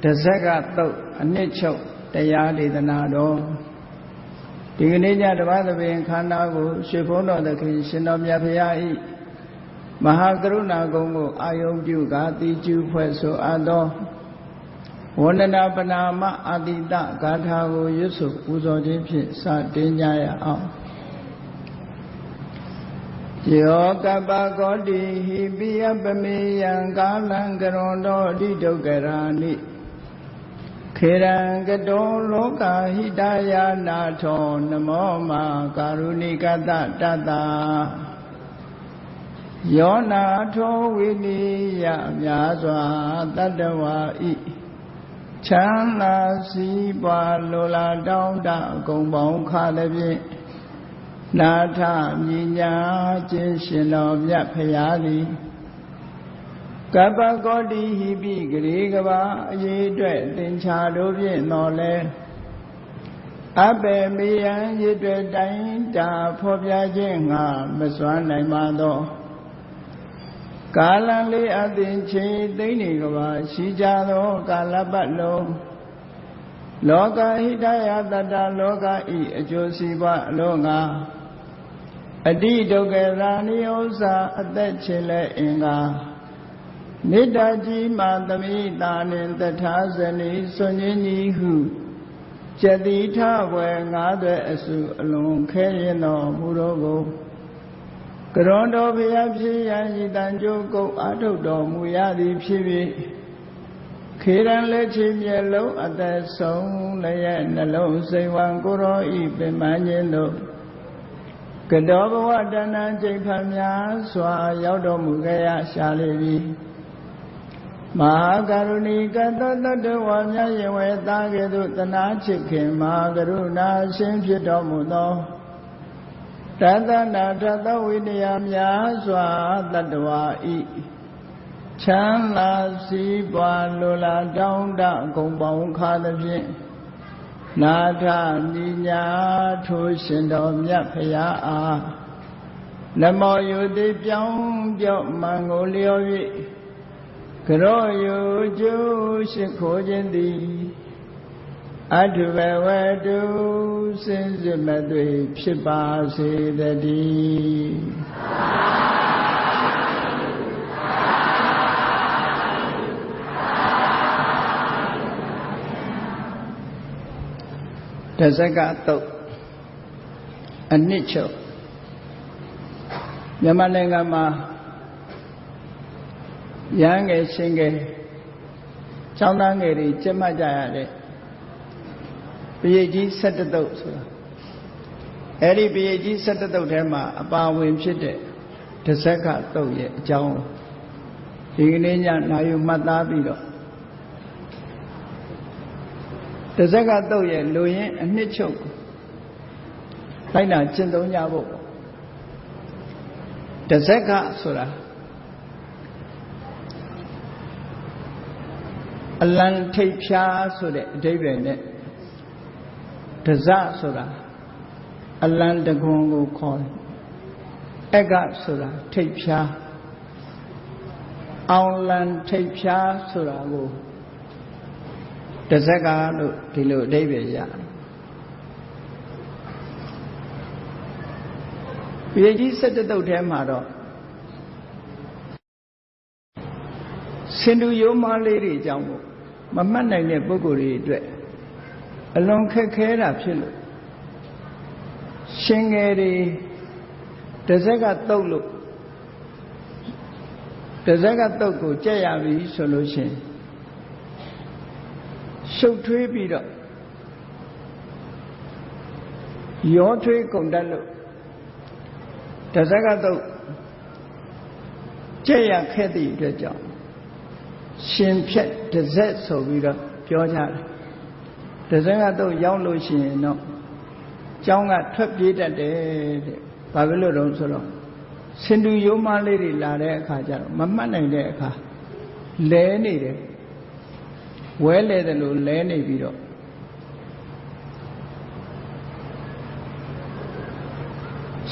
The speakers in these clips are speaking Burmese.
တဇက်ကတုတ်အနှစ်ချုပ်တရားဒေသနာတော်ဒီကနေ့ညတပတ်သဘင်ခန္ဓာကိုရွှေဘုန်းတော်သခင်ရှင်တော်မြတ်ဖရာဤမဟာကရုဏာကုံကိုအာယုံပြုကာတိကျူဖွဲ့ဆိုအပ်သောဝန္ဒနာပနာမအာတိတဂါထာကိုရွတ်ဆိုပူဇော်ခြင်းဖြင့်စတင်ကြရအောင်ယောကပကောတိဟိပိယပမေယံကာလံကရွန်တော်အတိဒုက္ခရာနိခေရံကတောလောကဟိတယာနာထောနမောမာကာရုဏိကတတတယောနာထောဝိနိယမြာစွာတတဝါဤချမ်းသာစီးပွားလိုလားတောင်းတအကုန်ပေါင်းခါလည်းဖြင့်နာထမြညာခြင်းရှင်တော်မြတ်ဖရာသည်ကပ္ပကောတိဟိပိဂရေကဘာအရေးအတွက်သင်္ချာတို့ဖြင့်တော်လဲအပေမေယံရည်တွေတိုင်းတာဖော်ပြခြင်းငါမစွမ်းနိုင်ပါသောကာလံလေးအသင်ချေသိမ့်နေကဘာရှိကြသောကာလပတ်လုံးလောကဟိတယတတလောကဤအကျိုးစီးပွားအလုံးငါအတိဒုက္ခရာနိဥ္စာအသက်ချေလဲအင်္ဂါမေတ္တာကြီးမှသမိတာနှင့်တထာဇနီစွန်ကြီးညီဟုကျတိထဘွယ်ငါးသွဲအစုအလုံးခဲရင်တော်မူတော်ကိုကရွန်တော်ဘုရားဖြစ်ရန်ဤတန်ကြိုးကုတ်အာထုတ်တော်မူရသည်ဖြစ်၍ခေရန်လက်ချေမျက်လုံးအသက်ဆုံးလည်းရဲ့နှလုံးစိတ်ဝံကိုရောဤပင်မခြင်းတို့ကတောဘဝတဏ္ဍကျိတ်ဖန်များစွာရောက်တော်မူခဲ့ရရှာလေပြီမဟာကရုဏီကတတတဝါမြတ်ယဝေသားကဲ့သို့တနာချစ်ခင်မဟာကရုဏာရှင်ဖြစ်တော်မူသောတသနာထသဝိနည်းများစွာတတ္တဝါဤချမ်းသာစီးပွားလိုလားတောင်းတဂုံပေါင်းခါသဖြင့်နာထမြညာထိုးရှင်တော်မြတ်ဖရာအားနမောယုတိပြောင်းပြော့မံကိုလျော်၍ကရောယုကျိုးရှိခိုးခြင်းသည်အထုဘဝတုစင်စစ်မသွေဖြစ်ပါစေတည်းတဇက်ကတုတ်အနှစ်ချုပ်မြန်မာနိုင်ငံမှာရဟန်းငယ်ရှင်ငယ်ကျောင်းသားငယ်တွေကျင့်မှတ်ကြရတဲ့ပရိတ်ကြီး17တုတ်ဆိုတာအဲ့ဒီပရိတ်ကြီး17တုတ်ထဲမှာအပါဝင်ဖြစ်တဲ့တဇက်ကတုတ်ရဲ့အကြောင်းဒီကနေ့ညနာယူမှတ်သားပြီးတော့တဇက်ကတုတ်ရဲ့လူရင်းအနှစ်ချုပ်လိုက်နာကျင့်သုံးကြဖို့တဇက်ကဆိုတာအလံထိပ်ဖြားဆိုတဲ့အဓိပ္ပာယ်နဲ့တဇဆိုတာအလံတကွန်ကိုခေါ်တယ်အကဆိုတာထိပ်ဖြားအောင်လံထိပ်ဖြားဆိုတာကိုတဇက်ကလို့ဒီလိုအဓိပ္ပာယ်ရတယ်ပြည်ကြီး17တုတ်ထဲမှာတော့စင်တူရိုးမားလေးတွေအကြောင်းကိုမမှတ်နိုင်တဲ့ပုဂ္ဂိုလ်တွေအတွက်အလွန်ခက်ခဲတာဖြစ်လို့ရှင်ငယ်တွေတဇက်ကတုတ်လို့တဇက်ကတုတ်ကိုကြက်ရပြီဆိုလို့ရှိရင်ရှုပ်ထွေးပြီးတော့ရောထွေးကုန်တတ်လို့တဇက်ကတုတ်ကြက်ရခဲ့သည့်အတွက်ကြောင့်ရှင်ဖြတ်တဇက်ဆိုပြီးတော့ပြောကြတယ်တဇက်ကတော့ရောက်လို့ရှိရင်တော့ကျောင်းကထွက်ပြေးတတ်တယ်တဲ့ဘာဖြစ်လို့တော့ဆိုတော့စင်တူရိုးမလေးတွေလာတဲ့အခါကျတော့မမှတ်နိုင်တဲ့အခါလဲနေတယ်ဝဲလဲတယ်လို့လဲနေပြီးတော့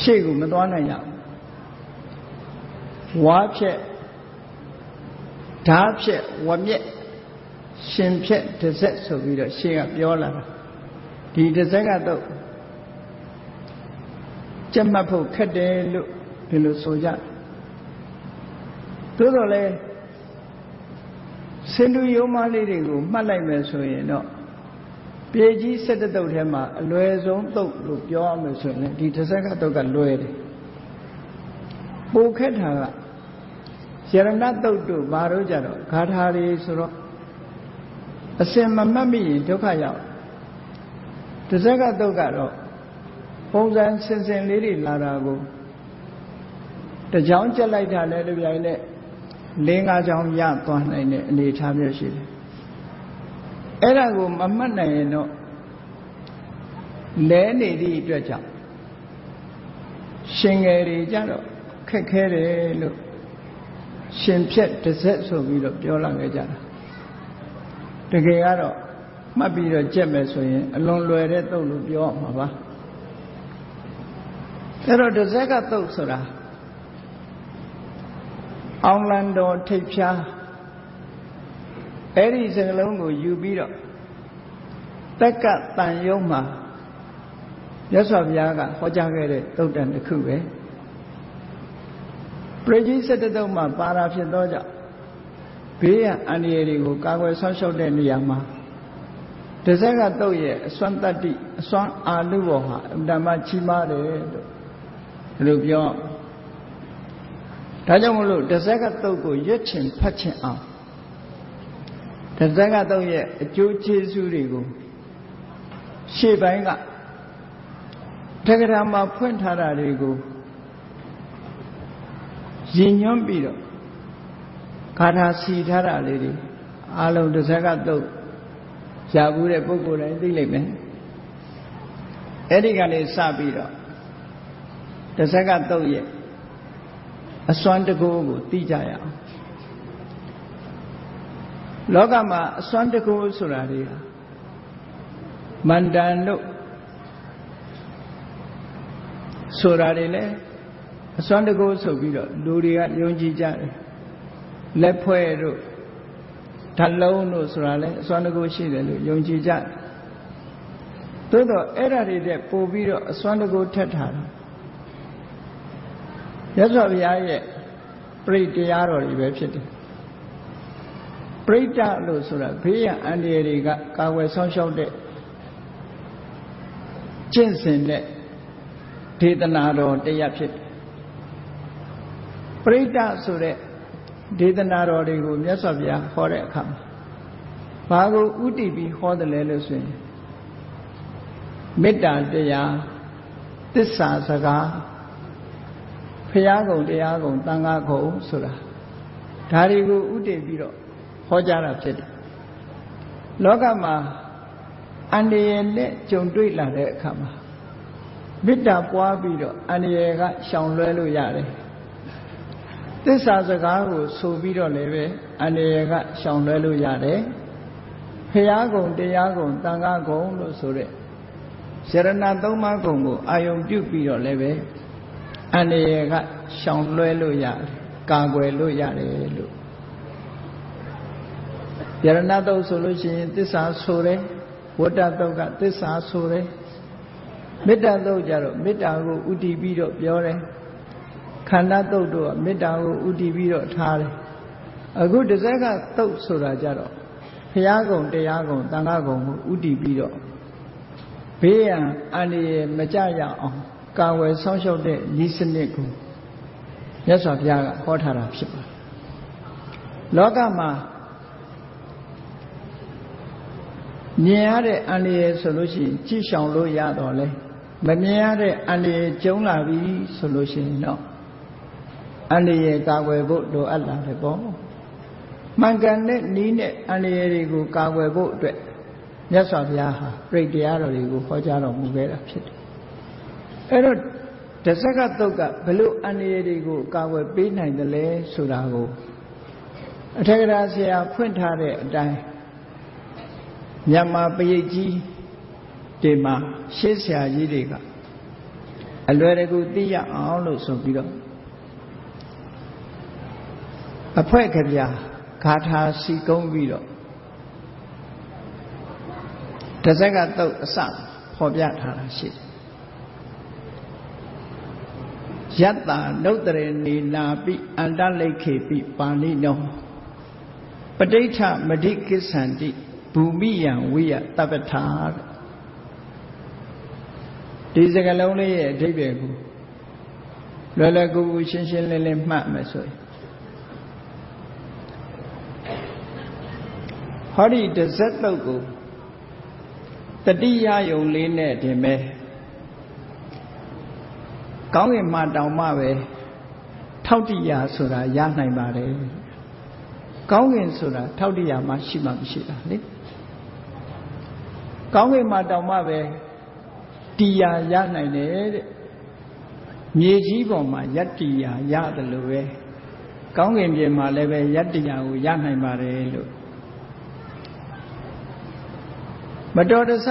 ရှေ့ကိုမသွားနိုင်ရဘူးဝါဖြက်ဓာဖြက်ဝမြက် ရှင်ဖြက်တစ်ဆက်ဆိုပြီးတော့ရှေ့ကပြောလာတာဒီတစ်ဆက်ကတော့ကြက်မှတ်ဖို့ခက်တယ်လို့ဒီလိုဆိုကြသို့တော်လည်းစင်တူယုံမလေးတွေကိုမှတ်လိုက်မယ်ဆိုရင်တော့ပြေကြီး17တုပ်ထဲမှာအလွယ်ဆုံးတုပ်လို့ပြောရမယ်ဆိုရင်ဒီတစ်ဆက်ကတုပ်ကလွယ်တယ်ပိုခက်တာကယရဏတုပ်တို့ဘာလို့ကြတော့ဂါထာတွေဆိုတော့အစင်မမှတ်မိရင်ဒုက္ခရောက်တစ်ဆက်ကတုပ်ကတော့ပုံစံစင်စင်လေးတွေလာတာကိုတကြောင်ကြက်လိုက်တာလည်းတပြိုင်နက်4-5ကြောင်ရသွားနိုင်တဲ့အနေအထားမျိုးရှိတယ်အဲ့ဒါကိုမမှတ်နိုင်ရင်တော့လဲနေသည့်အတွက်ကြောင့်ရှင်ငယ်တွေကြတော့ခက်ခဲတယ်လို့ရှင်ဖြက်တစ်ဆက်ဆိုပြီးတော့ပြောလာခဲ့ကြတာတကယ်ကတော့မှတ်ပြီးတော့ကြက်မယ်ဆိုရင်အလွန်လွယ်တဲ့သုတ်လို့ပြောရမှာပါအဲ့တော့တစ်ဆက်ကသုတ်ဆိုတာအောင်လန်တော်ထိပ်ဖြားအဲ့ဒီစကလုံးကိုယူပြီးတော့တက္ကတန်ယုံမှာမြတ်စွာဘုရားကဟောကြားခဲ့တဲ့သုတ်တန်တစ်ခုပဲပရိကြီး17တုပ်မှာပါတာဖြစ်သောကြောင့်ဘေးရန်အန္တရာယ်တွေကိုကာကွယ်ဆောက်ရှောက်တဲ့နေရာမှာတစ်ဆက်ကသုတ်ရဲ့အစွမ်းတတ္တိအစွမ်းအာနုဘောဟာအမှန်တမ်းကြီးမားတယ်လို့ဒီလိုပြောဒါကြောင့်မလို့တစ်ဆက်ကသုတ်ကိုရွတ်ချင်ဖတ်ချင်အောင်တစ်ဆက်ကသုတ်ရဲ့အကျိုးကျေးဇူးတွေကိုရှေ့ပိုင်းကတက္ကရာမှာဖွင့်ထားတာတွေကိုရည်ညွှန်းပြီးတော့ဂါထာစီထားတာလေးတွေအားလုံးတစ်ဆက်ကသုတ်ရဘူးတဲ့ပုဂ္ဂိုလ်တိုင်းသိလိမ့်မယ်အဲ့ဒီကနေစပြီးတော့တစ်ဆက်ကသုတ်ရဲ့အစွမ်းတကူကိုသိကြရအောင်လောကမှာအစွမ်းတကူဆိုတာတွေဟာမန္တန်တို့ဆိုတာတွေလည်းအစွမ်းတကူဆိုပြီးတော့လူတွေကယုံကြည်ကြတယ်လက်ဖွဲ့တို့ဓလုံးတို့ဆိုတာလည်းအစွမ်းတကူရှိတယ်လို့ယုံကြည်ကြတယ်သို့တော့အဲ့ဒါတွေတဲ့ပို့ပြီးတော့အစွမ်းတကူထက်ထားတာမြတ်စွာဘုရားရဲ့ပရိတရားတော်တွေပဲဖြစ်တယ်ပရိတလို့ဆိုတာဘေးရန်အန္တရာယ်တွေကကာကွယ်ဆောင်ရှောက်တဲ့ကျင့်စဉ်တဲ့ဒေသနာတော်တရားဖြစ်တယ်ပရိတဆိုတဲ့ဒေသနာတော်တွေကိုမြတ်စွာဘုရားဟောတဲ့အခါမှာဘာကိုဥတည်ပြီးဟောတယ်လဲလို့ဆိုရင်မေတ္တာတရားသစ္စာစကားဘုရားကုံတရားကုံသံဃာကုံဆိုတာဒါတွေကိုဥတည်ပြီးတော့ဟောကြားတာဖြစ်တယ်လောကမှာအန္တရာယ်နဲ့ကြုံတွေ့လာတဲ့အခါမှာမေတ္တာပွားပြီးတော့အန္တရာယ်ကရှောင်လွှဲလို့ရတယ်သစ္စာစကားကိုဆိုပြီးတော့လည်းပဲအန္တရာယ်ကရှောင်လွှဲလို့ရတယ်ဘုရားကုံတရားကုံသံဃာကုံလို့ဆိုတဲ့ယရဏသုံးပါးကုံကိုအာယုံပြုပြီးတော့လည်းပဲအန္တရာယ်ကရှောင်လွှဲလို့ရတယ်ကာကွယ်လို့ရတယ်လို့ယရဏတုတ်ဆိုလို့ရှိရင်သစ္စာဆိုတယ်ဝတ္တတုတ်ကသစ္စာဆိုတယ်မေတ္တာတုတ်ကြတော့မေတ္တာကိုဥတည်ပြီးတော့ပြောတယ်ခန္ဓာတုတ်တို့ကမေတ္တာကိုဥတည်ပြီးတော့ထားတယ်အခုတစ်စက်ကတုတ်ဆိုတာကြတော့ဘုရားကုံတရားကုံသံဃာကုံကိုဥတည်ပြီးတော့ဘေးရန်အန္တရာယ်မကြရအောင်ကာဝယ်ဆောင်ရှောက်တဲ့ဤစနစ်ကိုမြတ်စွာဘုရားကဟောထားတာဖြစ်ပါတယ်လောကမှာမြင်ရတဲ့အန္တရာယ်ဆိုလို့ရှိရင်ကြည့်ရှောင်လို့ရတော့လေမမြင်ရတဲ့အန္တရာယ်ကျုံလာပြီဆိုလို့ရှိရင်တော့အန္တရာယ်ကာကွယ်ဖို့လိုအပ်လာတယ်ပေါ့မှန်ကန်တဲ့နည်းနဲ့အန္တရာယ်တွေကိုကာကွယ်ဖို့အတွက်မြတ်စွာဘုရားဟာပြိတ္တရားတော်တွေကိုဟောကြားတော်မူခဲ့တာဖြစ်တယ်အဲ့တော့တစ္ဆကသုတ်ကဘလို့အန္တရာယ်တွေကိုကာကွယ်ပေးနိုင်တယ်လဲဆိုတာကိုအထက်ကရာဆရာဖွင့်ထားတဲ့အတိုင်းမြန်မာပရိတ်ကြီးတွေမှာရှေးဆရာကြီးတွေကအလွယ်တကူသိရအောင်လို့ဆိုပြီးတော့အဖွဲကြပြဂါထာစီကုံးပြီးတော့ တဇက်ကတုတ်အစဖော်ပြထားတာရှိတယ်ယတ္တာနုတ္တရေနေနာပိအန္တလိခေပိပါဠိနောပဋိဋ္ဌမဓိကိစ္ဆန္တိဘူမိယံဝိယတပ္ပထာဒီစကားလုံးလေးရဲ့အဓိပ္ပာယ်ကိုလွယ်လွယ်ကူကူရှင်းရှင်းလင်းလင်းမှတ်မယ်ဆိုရင်ဟောဒီတဇက်တုတ်ကိုတတိယယုံလေးနဲ့တင်ပဲကောင်းကင်မှာတောင်မှပဲထောက်တိယဆိုတာရနိုင်ပါတယ်ကောင်းကင်ဆိုတာထောက်တိယမှရှိမှမရှိတာလေကောင်းကင်မှာတောင်မှပဲတရားရနိုင်တယ်တဲ့မြေကြီးပေါ်မှာယတ္တိယာရတယ်လို့ပဲကောင်းကင်ပြင်မှာလည်းပဲယတ္တိယာကိုရနိုင်ပါတယ်လို့မတော်တဆ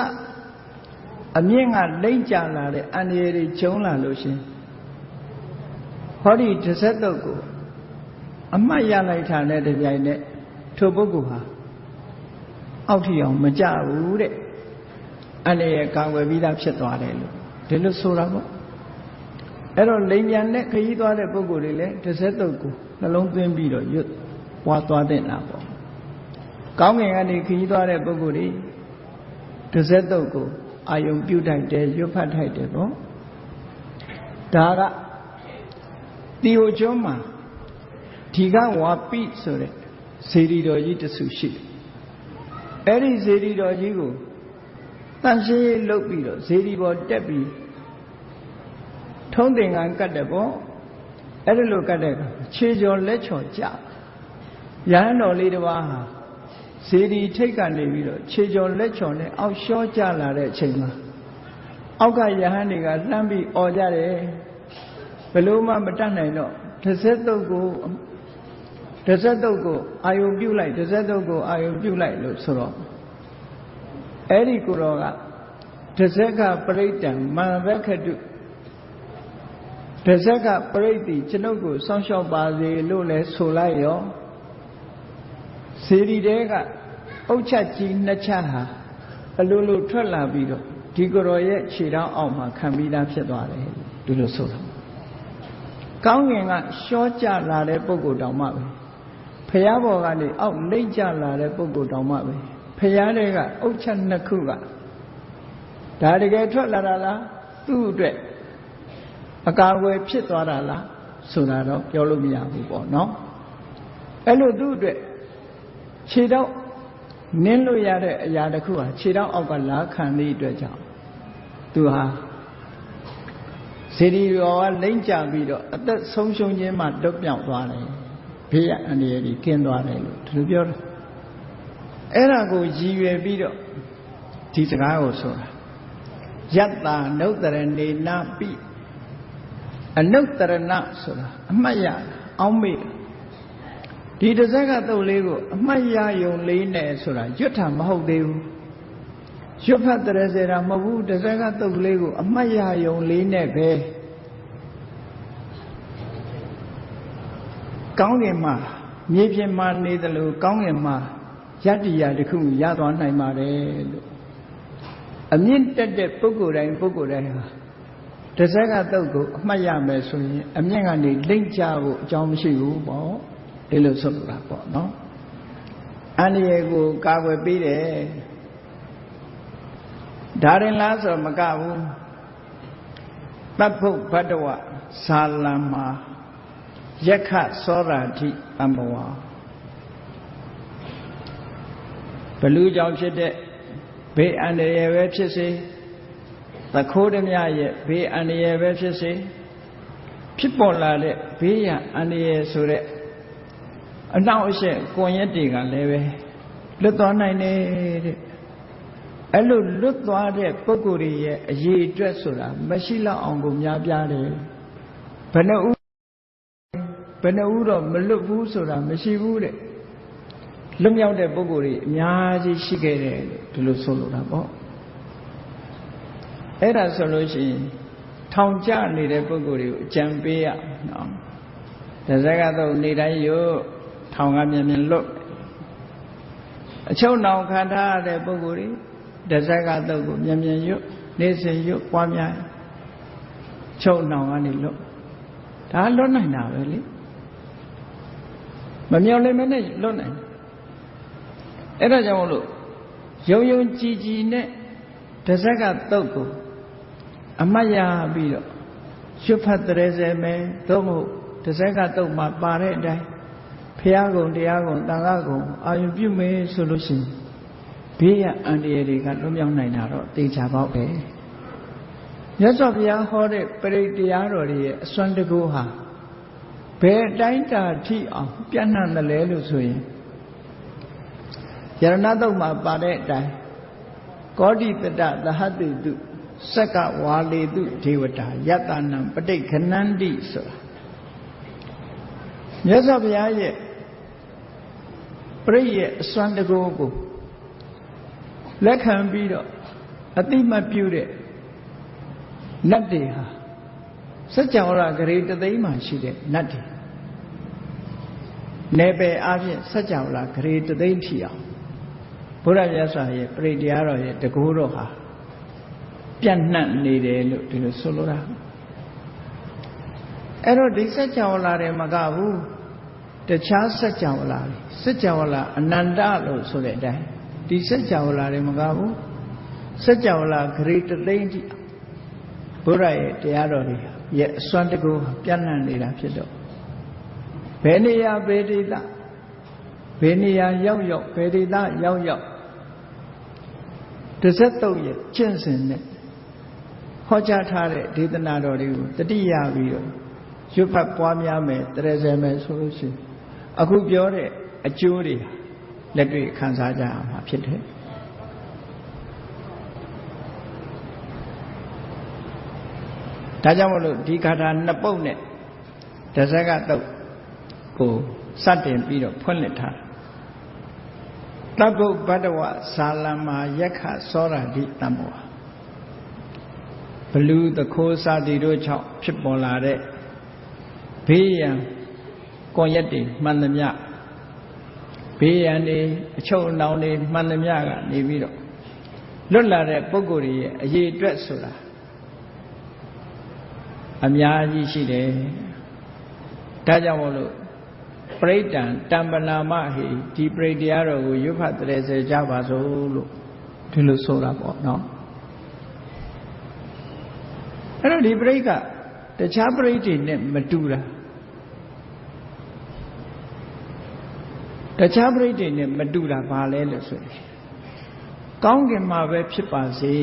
အမြင့်ကလိမ့်ကြလာတဲ့အန္တရာယ်တွေကျုံလာလို့ရှင်ဟောဒီတစ်ဆက်တုတ်ကိုအမှတ်ရလိုက်တာနဲ့တပြိုင်နက်ထိုပုဂ္ဂိုလ်ဟာအောက်ထီအောင်မကြဘူးတဲ့အန္တရာယ်ကာကွယ်ပြီးသားဖြစ်သွားတယ်လို့ဒီလိုဆိုတာပေါ့အဲ့တော့လိမ်ညာနဲ့ခရီးသွားတဲ့ပုဂ္ဂိုလ်တွေလည်းတစ်ဆက်တုတ်ကိုနှလုံးသွင်းပြီးတော့ရွတ်ပွားသွားတဲ့နာပေါ့ကောင်းကင်ကနေခရီးသွားတဲ့ပုဂ္ဂိုလ်တွေတစ်ဆက်တုတ်ကိုအာယုံပြုတ်ထိုက်တယ်ရွတ်ဖတ်ထိုက်တယ်ပေါ့ဒါကတီဟိုကျွန်းမှာဒီကဝါပိဆိုတဲ့စေတီတော်ကြီးတစ်ဆူရှိတယ်အဲ့ဒီစေတီတော်ကြီးကိုတန်ရှင်းရေးလုပ်ပြီးတော့စေတီပေါ်တက်ပြီးထုံးသင်္ကန်းကတ်တယ်ပေါ့အဲ့ဒီလိုကတ်တဲ့အခါခြေကျော်လက်ချော်ကြရဟန်းတော်လေးတစ်ပါးဟာစေတီထိတ်ကနေပြီးတော့ခြေကျော်လက်ချော်နဲ့အောက်လျှောကျလာတဲ့အချိန်မှာအောက်ကရဟန်းတွေကလှမ်းပြီးអော်ကြတယ်ဘယ်လို့မှမတတ်နိုင်တော့တစ်ဆက်တုတ်ကိုအာယုံပြုတ်လိုက်တစ်ဆက်တုတ်ကိုအာယုံပြုတ်လိုက်လို့ဆိုတော့အဲ့ဒီကိုတော်ကတစ်ဆက်ကပရိတ္တံမံရခတုတစ်ဆက်ကပရိတ္တိကျွန်ုပ်ကိုစောင့်ရှောက်ပါစေလို့လဲဆိုလိုက်ရောစေတီတဲကအုတ်ချက်ကြီးနှစ်ချက်ဟာအလိုလိုထွက်လာပြီးတော့ဒီကိုယ်တော်ရဲ့ခြေထောက်အောက်မှာခံပြီးသားဖြစ်သွားတယ်ဒီလိုဆိုတာကောင်းကင်ကရှောကျလာတဲ့ပုဂ္ဂိုလ်တောင်မှပဲဖျားဘော်ကနေအောက်လိမ့်ကျလာတဲ့ပုဂ္ဂိုလ်တောင်မှပဲဖျားတွေကအုတ်ချက်နှစ်ခုကဒါတကယ်ထွက်လာတာလားသူ့အတွက်အကာအကွယ်ဖြစ်သွားတာလားဆိုတာတော့ပြောလို့မရဘူးပေါ့နော်အဲ့လိုသူ့အတွက်ခြေတော့နင်းလို့ရတဲ့အရာတစ်ခုဟာခြေတော့အောက်ကလာခံသည့်အတွက်ကြောင့်သူဟာစေတီတော်ကလိမ့်ကြပြီးတော့အသက်ဆုံးရှုံးခြင်းမှတွတ်ပြောင်းသွားတယ်ဘေးရအန္တရာယ်ကြီးကင်းသွားတယ်လို့ဒီလိုပြောတယ်အဲ့ဒါကိုရည်ရွယ်ပြီးတော့ဒီစကားကိုဆိုတာယတ္တာနုတ္တရနေနာပိအနုတ္တရဏဆိုတာအမှတ်ရအောင်းမေ့ဒီတစ်စက်ကတုတ်လေးကိုအမှတ်ရယုံလေးနဲ့ဆိုတာရွတ်တာမဟုတ်သေးဘူးရွတ်ဖတ်တဲ့စေတာမဟုတ်ဘူးတစ်စက်ကတုတ်လေးကိုအမှတ်ရယုံလေးနဲ့ပဲကောင်းကင်မှာမြေပြင်မှာနေတယ်လို့ကောင်းကင်မှာယတ္တိယတစ်ခုရသွားနိုင်ပါတယ်လို့အမြင့်တက်တဲ့ပုဂ္ဂိုလ်တိုင်းဟာတစ်စက်ကတုတ်ကိုအမှတ်ရမယ်ဆိုရင်အမြင့်ကနေလိမ့်ကြဖို့အကြောင်းမရှိဘူးပေါ့ဒီလိုဆိုလိုတာပေါ့နော်အန္တရာယ်ကိုကာကွယ်ပေးတယ်ဒါရင်လားဆိုမကဘူးတပ္ဖုဘဒ္ဒဝဇာလံမှာယက္ခသောရာတိအမ္ဘဝဘလူကြောင့်ဖြစ်တဲ့ဘေးအန္တရာယ်ပဲဖြစ်စေသခိုးဓမြရဲ့ဘေးအန္တရာယ်ပဲဖြစ်စေဖြစ်ပေါ်လာတဲ့ဘေးရန်အန္တရာယ်ဆိုတဲ့အနောက်အရှက်ကွန်ရက်တွေကလည်းပဲလွတ်သွားနိုင်တယ်တဲ့အဲ့လိုလွတ်သွားတဲ့ပုဂ္ဂိုလ်ရဲ့အရေးအတွက်ဆိုတာမရှိလောက်အောင်ကိုများပြားတယ်ဘယ်နှဦးတော့မလွတ်ဘူးဆိုတာမရှိဘူးတဲ့လွတ်မြောက်တဲ့ပုဂ္ဂိုလ်တွေအများကြီးရှိခဲ့တယ်ဒီလိုဆိုလိုတာပေါ့အဲ့ဒါဆိုလို့ရှိရင်ထောင်ကျနေတဲ့ပုဂ္ဂိုလ်တွေကိုအကြံပေးရနော်ဒါစကားတော့နေတိုင်းရောထောင်ကမြင်လွတ်အချုပ်နှောင်ခံထားရတဲ့ပုဂ္ဂိုလ်တွေ တဇက်ကတုတ်ကိုမြန်မြန်ရွတ်နေစဉ်ရွတ်ပွားများချုပ်နှောင်ကနေလွတ်ဒါလွတ်နိုင်တာပဲလေမမြော်လင့်မနဲ့လွတ်နိုင်အဲ့ဒါကြောင့်လို့ယုံယုံကြည်ကြည်နဲ့တဇက်ကတုတ်ကိုအမှတ်ရပြီးတော့ရွတ်ဖတ်တဲ့စေမယ်သို့မဟုတ်တဇက်ကတုတ်မှာပါတဲ့အတိုင်းဘုရားကုံတရားကုံသံဃာကုံအာရုံပြုမယ်ဆိုလို့ရှိရင်ဘေးရအန္တရာယ်တွေကလွတ်မြောက်နိုင်တာတော့သိချပေါက်ပဲမြတ်စွာဘုရားဟောတဲ့ပရိတရားတော်တွေရဲ့အစွမ်းတကူဟာဘယ်အတိုင်းတာထိအောင်ပြန့်နှံ့တယ်လဲလို့ဆိုရင်ယရဏတုတ်မှာပါတဲ့အတိုင်းကောဋိတတသဟတိတုစက္ကဝါလေတုဒေဝတာယတနံပဋိခဏန္တိဆိုတာမြတ်စွာဘုရားရဲ့ပရိရဲ့အစွမ်းတကူကိုလက်ခံပြီးတော့အတိမတ်ပြုတဲ့နတ်တွေဟာစัจ java ဂရေတသိမ်းမှရှိတဲ့နတ်တွေနယ်ပယ်အားဖြင့်စัจ java ဂရေတသိမ်းဖြစ်အောင်ဘုရားမြတ်စွာရဲ့ပရိတရားတော်ရဲ့တကူတော်ဟာပြန့်နှံ့နေတယ်လို့ဒီလိုဆိုလိုတာအဲ့တော့ဒီစัจ java တွေမကဘူးတခြားစัจ java တွေစัจ java အနန္တလို့ဆိုတဲ့အတိုင်းဒီစัจ java တွေမကဘူးစัจ java ဂရေတသိမ်းတိဘုရားရဲ့တရားတော်တွေရဲ့အစွမ်းတကူပြန့်နှံ့နေတာဖြစ်တော့ဘယ်နေရာဘယ်ဒေသဘယ်နေရာရောက်ရောက်ဘယ်ဒေသရောက်ရောက်တစ်ဆက်တုပ်ရဲ့ကျင့်စဉ်နဲ့ဟောကြားထားတဲ့ဒေသနာတော်တွေကိုတတိယပြီးတော့ရွတ်ဖတ်ပွားများမယ်တရဇယ်မယ်ဆိုလို့ရှိရင်အခုပြောတဲ့အကျိုးတွေလက်တွေ့ခံစားကြရမှာဖြစ်တယ်ဒါကြောင့်မလို့ဒီဂါထာနှစ်ပုဒ်နဲ့တဇက်ကတုတ်ကိုစတင်ပြီးတော့ဖွင့်လှစ်ထားတပ္ပုပ္ပတ္တဝဇာလမယက္ခသောရတိတံဘောဘလူတခိုးစာတီတို့ကြောင့်ဖြစ်ပေါ်လာတဲ့ဘေးရန်ကွန်ရက်တွေမှန်သမျှဘေးရန်တွေအချုပ်အနှောင်တွေမှန်သမျှကနေပြီးတော့လွတ်လာတဲ့ပုဂ္ဂိုလ်တွေရဲ့အရေးအတွက်ဆိုတာအများကြီးရှိတယ်ဒါကြောင့်မို့လို့ပရိဒံတံပနာမဟိဒီပရိတရားတော်ကိုရွတ်ဖတ်တဲ့စေကြပါစို့လို့ဒီလိုဆိုတာပေါ့နော်အဲ့တော့ဒီပရိကတခြားပရိတွေနဲ့မတူတာတခြားပရိတွေနဲ့မတူတာဘာလဲလို့ဆိုရင်ကောင်းကင်မှာပဲဖြစ်ပါစေ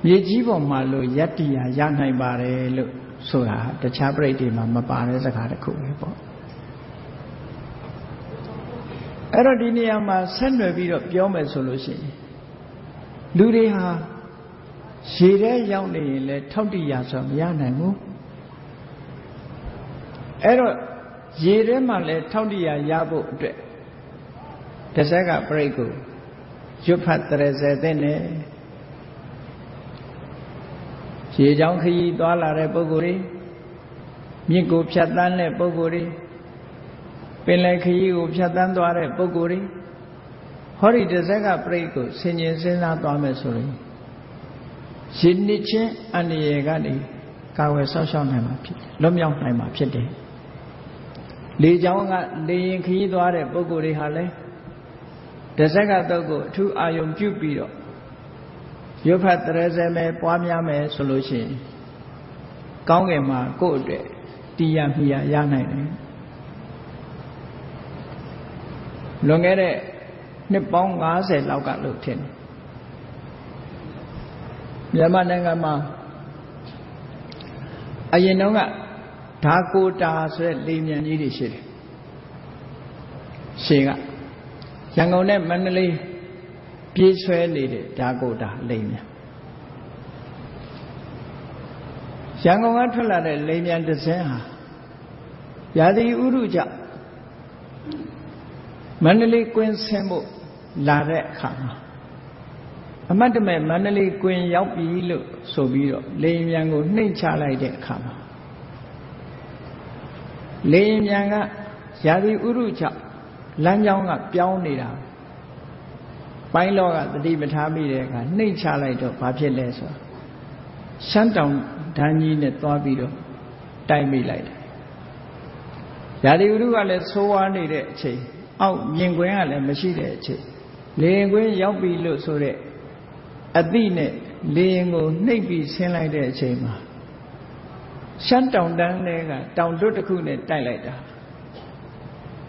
မြေကြီးပေါ်မှာလို့ယတ္တိယာရနိုင်ပါတယ်လို့ဆိုတာတခြားပရိတွေမှာမပါတဲ့စကားတစ်ခုပဲပေါ့အဲ့တော့ဒီနေရာမှာဆက်နွယ်ပြီးတော့ပြောမယ်ဆိုလို့ရှိရင်လူတွေဟာရေထဲရောက်နေရင်လည်းထောက်တိယာဆိုမရနိုင်ဘူးအဲ့တော့ရေထဲမှာလည်းထောက်တိယာရဖို့အတွက်တစ်ဆက်ကပရိတ်ကိုရွတ်ဖတ်တဲ့စေတဲ့နဲ့ရေချောင်းခရီးသွားလာတဲ့ပုဂ္ဂိုလ်တွေမြစ်ကိုဖြတ်တန်းတဲ့ပုဂ္ဂိုလ်တွေပင်လယ်ခရီးကိုဖြတ်တန်းသွားတဲ့ပုဂ္ဂိုလ်တွေဟောဒီတစ်ဆက်ကပရိတ်ကိုဆင်ញင်စဉ်းစားသွားမယ်ဆိုရင်ရှင်နစ်ချင်းအန္တရာယ်ကနေကာဝယ်ဆောက်ရှောက်နိုင်မှာဖြစ်လွတ်မြောက်နိုင်မှာဖြစ်တယ်လေကြောင်းကလေရင်ခရီးသွားတဲ့ပုဂ္ဂိုလ်တွေဟာလည်းတစ်ဆက်ကတော့ကိုအထူးအာယုံပြုပြီးတော့ရွတ်ဖတ်တရဇယ်မယ်ပွားများမယ်ဆိုလို့ရှိရင်ကောင်းကင်မှာကိုယ့်အတွက်တရားမြာရနိုင်တယ်လွန်ခဲ့တဲ့နှစ်ပေါင်း90လောက်ကလို့ထင်တယ်မြန်မာနိုင်ငံမှာအရင်တုန်းကဓာကိုတာဆိုတဲ့လေမြန်ကြီးတွေရှိတယ်ရှေ့ကရန်ကုန်နဲ့မန္တလေးပြေးဆွဲနေတဲ့ဓာကိုတာလေမြန်ရန်ကုန်ကထွက်လာတဲ့လေမြန်တစ်စင်းဟာရာသီဥတုကြောင့်မန္တလေးကွင်းဆင်းဖို့လာတဲ့အခါမှာအမတ်တမဲ့မန္တလေးကွင်းရောက်ပြီလို့ဆိုပြီးတော့လေမြန်ကိုနှိမ့်ချလိုက်တဲ့အခါမှာလေမြန်ကရာသီဥတုကြောင့်လမ်းကြောင်းကပြောင်းနေတာ ပိုင်းလောကတတိပဋ္ဌာမိတဲ့အခါနှိမ့်ချလိုက်တော့ဘာဖြစ်လဲဆိုရှမ်းတောင်ဓာကြီးနဲ့သွားပြီးတော့တိုက်မိလိုက်တယ်ရာသီဥတုကလည်းဆိုးဝါးနေတဲ့အချိန်အောက်မြင်ကွင်းကလည်းမရှိတဲ့အချိန်လေရင်ကွင်းရောက်ပြီလို့ဆိုတဲ့အသည့်နဲ့လေရင်ကိုနှိပ်ပြီးဆင်းလိုက်တဲ့အချိန်မှာရှမ်းတောင်တန်းတွေကတောင်တွတ်တစ်ခုနဲ့တိုက်လိုက်တာ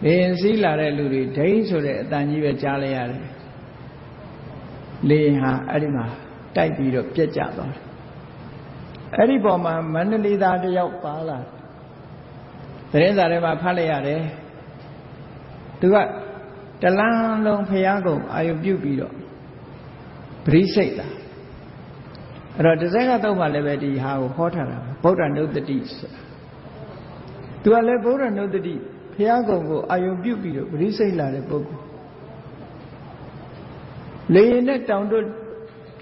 လေရင်စီးလာတဲ့လူတွေဒိန်းဆိုတဲ့အတန်ကြီးပဲကြားလိုက်ရတယ်လေရင်ဟာအဲ့ဒီမှာတိုက်ပြီးတော့ပြက်ကျသွားတယ်အဲ့ဒီပေါ်မှာမန္တလေးသားတယောက်ပါလာသတင်းစာထဲမှာဖတ်လိုက်ရတယ်သူကတလန်းလုံးဖျားကုန်အာယုပြုပြီးတော့ပရိစိတ်လာအဲ့တော့တစ်စက်ကတော့မှလည်းပဲဒီဟာကိုဟောထားတာဗုဒ္ဓနုတ္တိဆိုတာသူကလည်းဗုဒ္ဓနုတ္တိဖျားကုန်ကိုအာယုပြုပြီးတော့ပရိစိတ်လာတဲ့ပုဂ္ဂိုလ်လေရင်နဲ့တောင်တို့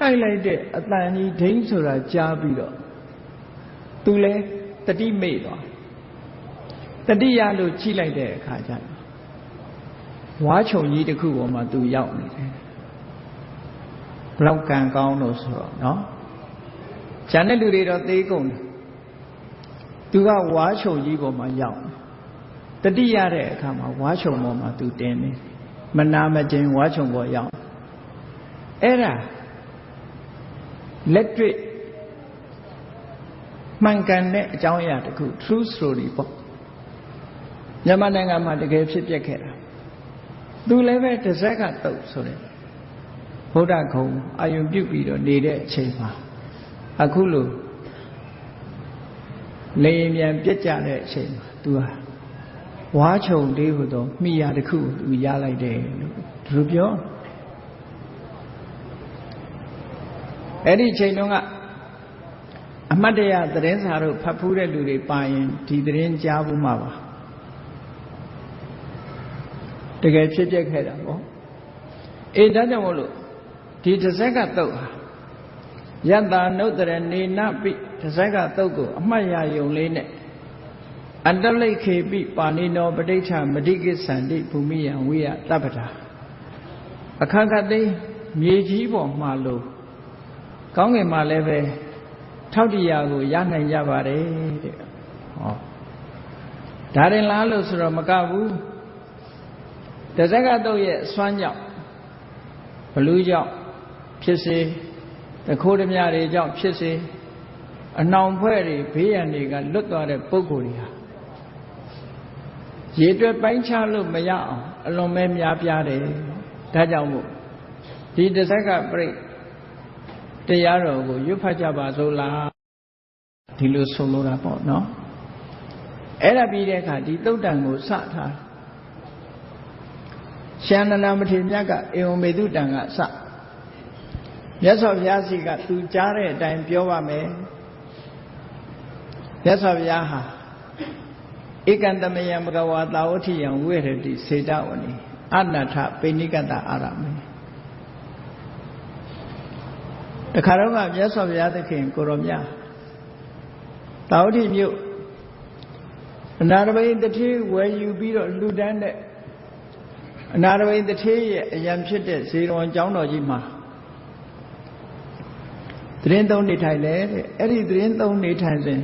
တိုက်လိုက်တဲ့အတန်ကြီးဒိန်းဆိုတာကြားပြီးတော့သူလည်းတတိမေ့သွားတတိယလို့ကြည့်လိုက်တဲ့အခါကျတော့ဝါချုံကြီးတစ်ခုပေါ်မှာသူရောက်နေတယ်ဘလောက်ကံကောင်းလို့ဆိုတော့နော်ကျန်တဲ့လူတွေတော့သေကုန်တယ်သူကဝါချုံကြီးပေါ်မှာရောက်တတိယတဲ့အခါမှာဝါချုံပေါ်မှာသူတင်းနေမနာမကျင်ဝါချုံပေါ်ရောက်အဲ့ဒါလက်တွေ့မှန်ကန်တဲ့အကြောင်းအရာတစ်ခု true story ပေါ့မြန်မာနိုင်ငံမှာတကယ်ဖြစ်ပျက်ခဲ့တာသူလည်းပဲတစ်စက်ကတုတ်ဆိုတဲ့ဗုဒ္ဓဂုံအာယုပြုပြီးတော့နေတဲ့အချိန်မှာအခုလိုလေမြန်ပြက်ကြတဲ့အချိန်မှာသူဟာဝါချုံလေးဟိုတော့မိယာတစ်ခုသူရလိုက်တယ်လို့သူပြောအဲ့ဒီချိန်တုန်းကအမတ်တရသတင်းစာတို့ဖတ်ဖူးတဲ့လူတွေပါရင်ဒီသတင်းကြားဘူးမှာပါတကယ်ဖြစ်ပျက်ခဲ့တာပေါ့အေးဒါကြောင့်မို့လို့ဒီတစ်စက်ကတုတ်ဟာယတ္တာနုတ္တရနေနပိတစ်စက်ကတုတ်ကိုအမှတ်ရယုံလေးနဲ့အတ္တလိခေပိပါဏိနောပဋိဋ္ဌမတိကိစ္ဆန္တိဘူမိယံဝိယတပ္ပတာအခါခတ်သိမြေကြီးပေါ်မှာလို့ကောင်းကင်မှာလည်းပဲထောက်တရားကိုရနိုင်ကြပါတယ်တဲ့ဟောဒါရင်လားလို့ဆိုတော့မကဘူးတဇက္ကတုတ်ရဲ့အစွမ်းကြောင့်ဘလူးကြောင့်ဖြစ်စေတခိုးဓမြတွေကြောင့်ဖြစ်စေအနှောင်ဖွဲ့တွေဘေးရန်တွေကလွတ်သွားတဲ့ပုဂ္ဂိုလ်တွေဟာရေတွက်ပိုင်းခြားလို့မရအောင်အလွန်ပဲများပြားတယ်ဒါကြောင့်မို့ဒီတဇက္ကပရိတရားတော်ကိုရွတ်ဖတ်ကြပါစို့လားဒီလိုဆိုလိုတာပေါ့နော်အဲ့ဒါပြီးတဲ့အခါဒီသုတ်တံကိုစထားရှန္ဒနာမထေရမြတ်ကဧဝံမေတုတံကစမြတ်စွာဘုရားစီကသူကြားတဲ့အတိုင်းပြောပါမယ်မြတ်စွာဘုရားဟာဧကံတမယံဘဂဝါသာဝတိယံဝိရတိစေတဝနိအနထပိဏိကတအာရမေတခါတော့ကမြတ်စွာဘုရားသခင်ကိုရောမြတ်သာဝတိမြို့အနာရဘိန်တတိဝယ်ယူပြီးတော့လှူဒန်းတဲ့အနာရဘိန်တတိရဲ့အရန်ဖြစ်တဲ့ဇေရဝံကျောင်းတော်ကြီးမှာသတင်းသုံးနေထိုင်လေတဲ့အဲ့ဒီသတင်းသုံးနေထိုင်စဉ်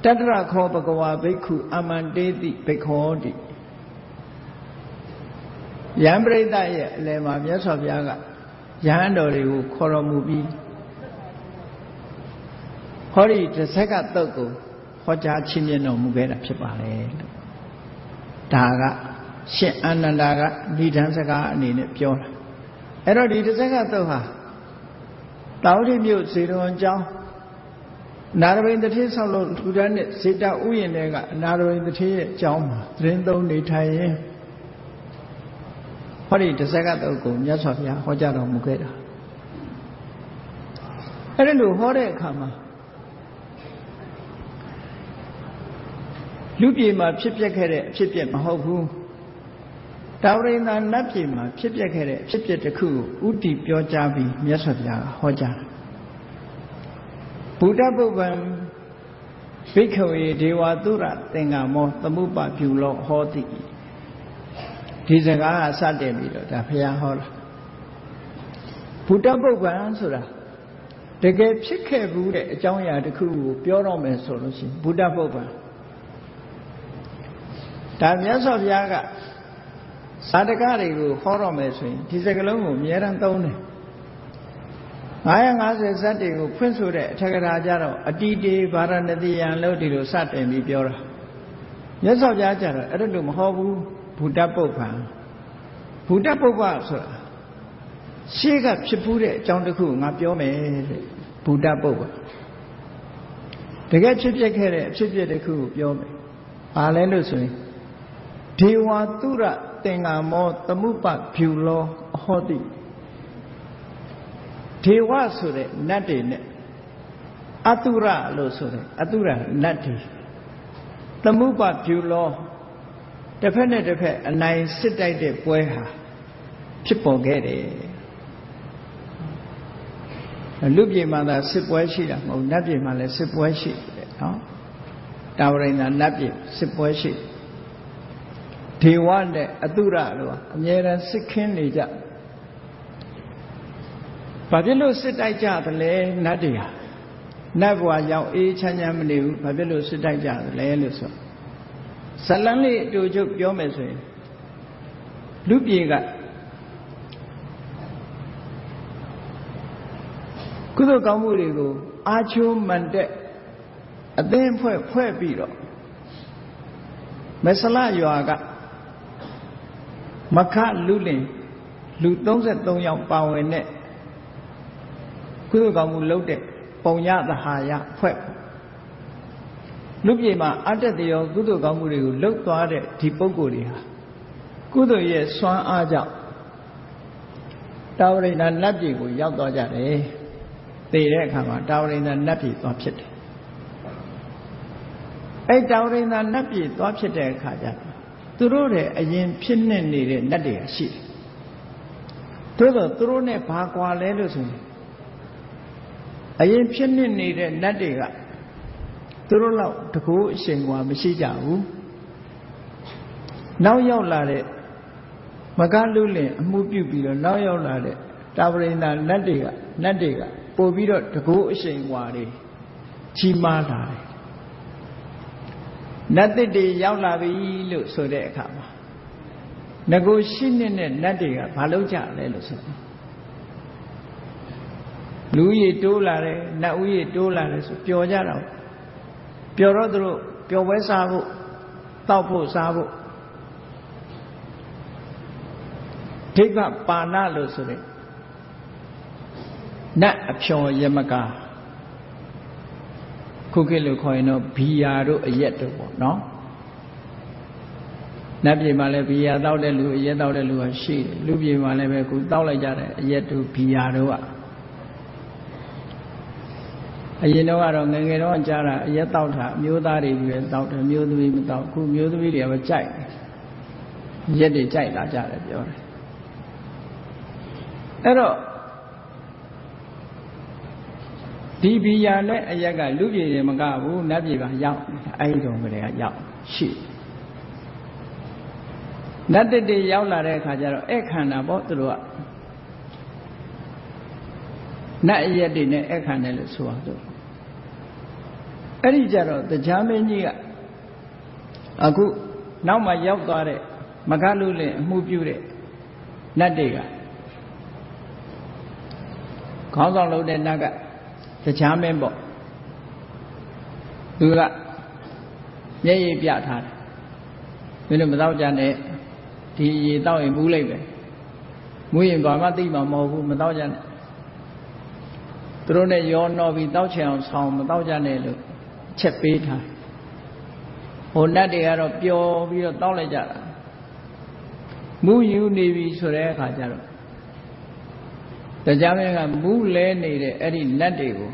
တတ္တရခောဘဂဝါဘိက္ခုအမန္တေတိဘိက္ခောတိယံပရိသတ်ရဲ့အလယ်မှာမြတ်စွာဘုရားကယဟန်တော်တွေကိုခေါ်တော်မူပြီးဟောဒီတစ်ဆက်ကတုတ်ကိုဟောကြားချင်းမြတ်တော်မူခဲ့တာဖြစ်ပါလေလို့ဒါကရှင်အာနန္ဒာကဒီဓမ္မစကားအနေနဲ့ပြောတာအဲ့တော့ဒီတစ်ဆက်ကတုတ်ဟာတာဝတိမြို့ဇေရဝံကျောင်းနာရဘိန်တထေးဆောက်လို့ထူထမ်းတဲ့ဇေတဥယျာဉ်တွေကနာရဘိန်တထေးရဲ့ကျောင်းမှာသတင်းသုံးနေထိုင်ရင်ဟောဒီတစ်ဆက်ကတုတ်ကိုမြတ်စွာဘုရားဟောကြားတော်မူခဲ့တာအဲ့ဒီလိုဟောတဲ့အခါမှာလူပြေမှာဖြစ်ပျက်ခဲ့တဲ့အဖြစ်ပျက်မဟုတ်ဘူးတာဝရိန္ဒာနတ်ပြေမှာဖြစ်ပျက်ခဲ့တဲ့အဖြစ်ပျက်တစ်ခုကိုဥတီပြောကြားပြီးမြတ်စွာဘုရားကဟောကြားတာဗုဒ္ဓပုဗ္ဗံဘိက္ခဝေဒေဝသုရသင်္ဃမောသမုပပြုလောဟောတိဒီစကားကစတင်ပြီးတော့ဒါဘုရားဟောတာ ဘုဒ္ဓပုပ္ပံဆိုတာတကယ်ဖြစ်ခဲ့ဘူးတဲ့အကြောင်းအရာတစ်ခုကိုပြောတော့မယ်ဆိုလို့ရှိရင်ဘုဒ္ဓပုပ္ပံဒါမြတ်စွာဘုရားကသာဓကတွေကိုဟောတော့မယ်ဆိုရင်ဒီစကားလုံးကိုအများအားသုံးတယ်950ဇတ်တွေကိုဖွင့်ဆိုတဲ့အထက်ကရာကြတော့အတိတေဗာရဏတိယံလို့ဒီလိုစတင်ပြီးပြောတာမြတ်စွာဘုရားကြတော့အဲ့လိုမဟုတ်ဘူးဘုဒ္ဓပုပ္ပံဘုဒ္ဓပုပ္ပဆိုတာရှေ့ကဖြစ်ဖူးတဲ့အကြောင်းတစ်ခုငါပြောမယ်တဲ့ဘုဒ္ဓပုပ္ပတကယ်ဖြစ်ပျက်ခဲ့တဲ့အဖြစ်ပျက်တစ်ခုကိုပြောမယ်ဘာလဲလို့ဆိုရင်ဒေဝသုရသင်္ဃမောသမုပဖြူလောအဟောတိဒေဝဆိုတဲ့နတ်တွေနဲ့အတုရလို့ဆိုတဲ့အတုရနတ်တွေသမုပဖြူလောတစ်ဖက်နဲ့တစ်ဖက်အနိုင်စစ်တိုက်တဲ့ပွဲဟာဖြစ်ပေါ်ခဲ့တယ်လူပြည်မှာသာစစ်ပွဲရှိတာမဟုတ်နတ်ပြည်မှာလည်းစစ်ပွဲရှိတယ်နော်တာဝရိန္ဒနတ်ပြည်စစ်ပွဲရှိဒေဝနဲ့အတုရလို့အမြဲတမ်းစစ်ခင်းနေကြဘာဖြစ်လို့စစ်တိုက်ကြသလဲနတ်တွေဟာနတ်ဘဝရောက်အေးချမ်းချမ်းမနေဘူးဘာဖြစ်လို့စစ်တိုက်ကြသလဲလို့ဆိုဇလန်းလေးအတူချုပ်ပြောမယ်ဆိုရင်လူပြည်ကကုသိုလ်ကောင်းမှုတွေကိုအာချိုးမှန်တဲ့အသင်းဖွဲ့ပြီးတော့မဆလရွာကမခလူလင်လူ33ယောက်ပါဝင်တဲ့ကုသိုလ်ကောင်းမှုလုပ်တဲ့ပုံညသဟာယဖွဲ့လူပြည်မှာအတ္တတရောကုသိုလ်ကောင်းမှုတွေကိုလှုပ်သွားတဲ့ဒီပုဂ္ဂိုလ်တွေဟာကုသိုလ်ရဲ့စွမ်းအားကြောင့်တာဝရိန္ဒနတ်ပြည်ကိုရောက်သွားကြတယ်သိတဲ့အခါမှာတာဝရိန္ဒနတ်ပြည်သွားဖြစ်တယ်အဲ့တာဝရိန္ဒနတ်ပြည်သွားဖြစ်တဲ့အခါကျသူတို့ရဲ့အရင်ဖြစ်နေတဲ့နတ်တွေရှိတယ်သို့သောသူတို့နဲ့ဘာကွာလဲလို့ဆိုရင်အရင်ဖြစ်နေတဲ့နတ်တွေကသူတို့လောက်တကူအရှိန်ကွာမရှိကြဘူးနောက်ရောက်လာတဲ့မကလူလင်အမှုပြုပြီးတော့နောက်ရောက်လာတဲ့တာဝရိန္ဒနတ်တွေကပို့ပြီးတော့တကူအရှိန်ကွာတွေကြီးမားလာတယ်နတ်တစ်တွေရောက်လာပြီလို့ဆိုတဲ့အခါမှာငကိုရှိနေတဲ့နတ်တွေကဘာလုပ်ကြလဲလို့ဆိုလူကြီးတိုးလာတယ်နတ်ဦးကြီးတိုးလာတယ်ဆိုပျော်ကြတော့ပျော်တော့သူတို့ပျော်ပွဲစားဖို့တောက်ဖို့စားဖို့ဒိဋ္ဌပါဏလို့ဆိုတဲ့နတ်အဖျော်ယမကာခုခေတ်လို့ခေါ်ရင်တော့ဘီယာတို့အရက်တို့ပေါ့နော်နတ်ပြည်မှာလည်းဘီယာတောက်တဲ့လူအရက်တောက်တဲ့လူကရှိတယ်လူပြည်မှာလည်းပဲခုတောက်လိုက်ကြတဲ့အရက်တို့ဘီယာတို့ကအရင်တော့ကတော့ငယ်ငယ်တော့ကြားတာအရက်တောက်တာအမျိုးသားတွေကြီးပဲတောက်တယ်မျိုးသမီးမတောက်ခုမျိုးသမီးတွေကပဲကြိုက်ရက်တွေကြိုက်လာကြတယ်ပြောတယ်အဲ့တော့ဒီဘီယာနဲ့အရက်ကလူပြည်တွေမကဘူးနတ်ပြည်ပါရောက်အဲ့ဒီတော့ကလေးကရောက်ရှိနတ်တစ်တွေရောက်လာတဲ့အခါကျတော့ဧခန္ဓာပေါ့သူတို့ကနတ်အရက်တွေနဲ့ဧခန္ဓာလို့ဆိုအောင်အဲ့ဒီကြတော့တရားမင်းကြီးကအခုနောက်မှရောက်သွားတဲ့မကလူလင်အမှုပြုတဲ့နတ်တွေကခေါင်းဆောင်လုပ်တဲ့နတ်ကတရားမင်းပေါ့သူကမျက်ရည်ပြထားတယ်မင်းတို့မတော့ကြနဲ့ဒီရေတောက်ရင်မူးလိုက်ပဲမူးရင်ဘာမှသိမှာမဟုတ်ဘူးမတော့ကြနဲ့သူတို့နဲ့ရောနှောပြီးတောက်ချင်အောင်ဆောင်မတော့ကြနဲ့လို့ချက်ပေးထားဟိုနတ်တွေကတော့ပျော်ပြီးတော့တောက်လိုက်ကြတာမူးယူနေပြီဆိုတဲ့အခါကျတော့တရားမင်းကမူးလဲနေတဲ့အဲ့ဒီနတ်တွေကို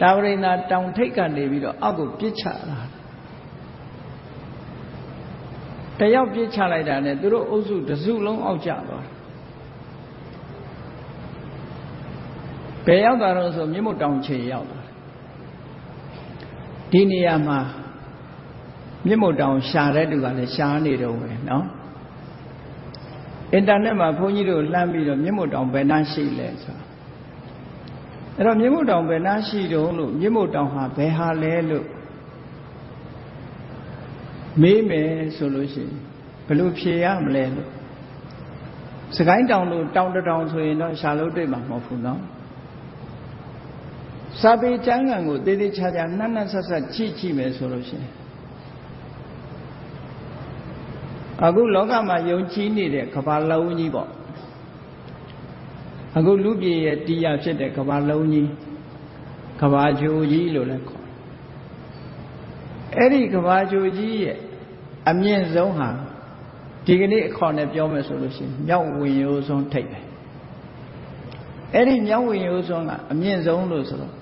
တာဝရိန္ဒတောင်ထိပ်ကနေပြီးတော့အောက်ကိုပြစ်ချလာတယောက်ပြစ်ချလိုက်တာနဲ့သူတို့အုပ်စုတစ်စုလုံးအောက်ကျသွားဘယ်ရောက်သွားတော့ဆိုမြင့်မို့တောင်ခြေရောက်သွားဒီနေရာမှာမြင့်မို့တောင်ရှာတဲ့သူကလည်းရှားနေတော့ပဲနော် အင်တာနက်မှာဘုန်းကြီးတို့လှမ်းပြီးတော့မြင့်မို့တောင်ဘယ်နှရှိလဲဆိုအဲ့တော့မြင့်မို့တောင်ဘယ်နှရှိတုံးလို့မြင့်မို့တောင်ဟာဘယ်ဟာလဲလို့မေးမယ်ဆိုလို့ရှိရင်ဘယ်လိုဖြေရမလဲလို့စကိုင်းတောင်လို့တောင်တောင်ဆိုရင်တော့ရှာလို့တွေ့မှာမဟုတ်ဘူးနော်စာပေကျမ်းဂန်ကိုတေးသေးချာချာနှံ့နှံ့ဆက်ဆက်ကြည့်မယ်ဆိုလို့ရှိရင်အခုလောကမှာယုံကြည်နေတဲ့ကမ္ဘာလုံးကြီးပေါ့အခုလူပြည်ရဲ့တရားဖြစ်တဲ့ကမ္ဘာလုံးကြီးကမ္ဘာဂျိုကြီးလို့လည်းခေါ်အဲ့ဒီကမ္ဘာဂျိုကြီးရဲ့အမြင့်ဆုံးဟာဒီကနေ့အခေါ်နဲ့ပြောမယ်ဆိုလို့ရှိရင်မြောက်ဝင်ရိုးစွန်းထိပ်ပဲအဲ့ဒီမြောက်ဝင်ရိုးစွန်းကအမြင့်ဆုံးလို့ဆိုတော့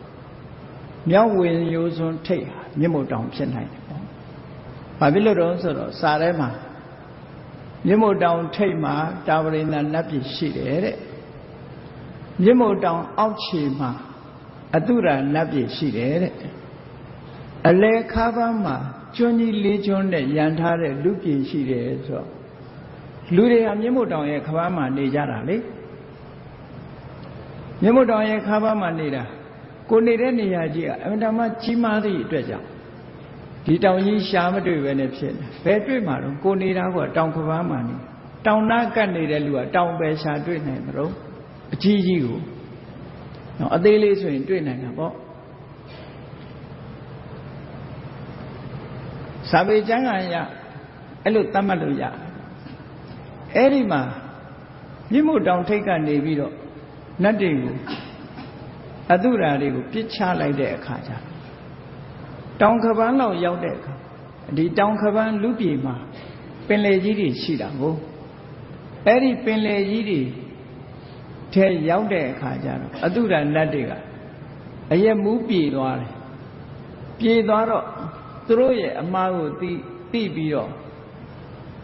မြောက်ဝင်ရိုးစွန်းထိပ်ဟာမြင့်မို့တောင်ဖြစ်နိုင်တယ်ပေါ့ဘာဖြစ်လို့တော့ဆိုတော့စာထဲမှာမြင့်မို့တောင်ထိပ်မှာတာဝရိန္ဒနတ်ပြည်ရှိတယ်တဲ့မြင့်မို့တောင်အောက်ခြေမှာအတုရနတ်ပြည်ရှိတယ်တဲ့အလဲခါးပန်းမှာကျွန်းကြီးလေးကျွန်းနဲ့ရန်ထားတဲ့လူပြည်ရှိတယ်ဆိုတော့လူတွေဟာမြင့်မို့တောင်ရဲ့ခါးပန်းမှာနေကြတာလေမြင့်မို့တောင်ရဲ့ခါးပန်းမှာနေတာကိုနေတဲ့နေရာကြီးကအမှန်တမ်းကြီးမားသည့်အတွက်ကြောင့်ဒီတောင်ကြီးရှားမတွေ့ပဲနဲ့ဖြစ်နေဘယ်တွေ့မှာတော့ကိုနေတာကတောင်ခါးပန်းမှာနေတောင်နာကတ်နေတဲ့လူကတောင်ပဲရှားတွေ့နိုင်တယ်တော့အကြီးကြီးကိုနော်အသေးလေးဆိုရင်တွေ့နိုင်တာပေါ့စာပေကျမ်းဂန်ရအဲ့လိုသတ်မှတ်လို့ရအဲ့ဒီမှာမြင့်မို့တောင်ထိပ်ကနေပြီးတော့နတ်တွေကိုအတုရာတွေကိုပြစ်ချလိုက်တဲ့အခါကျတောင်ခပန်းလောက်ရောက်တဲ့အခါဒီတောင်ခပန်းလူပြည်မှာပင်လယ်ကြီးတွေရှိတာကိုအဲ့ဒီပင်လယ်ကြီးတွေထဲရောက်တဲ့အခါကျတော့အတုရာနတ်တွေကအရက်မူးပြေသွားတယ်ပြေသွားတော့သူတို့ရဲ့အမှားကိုသိပြီးတော့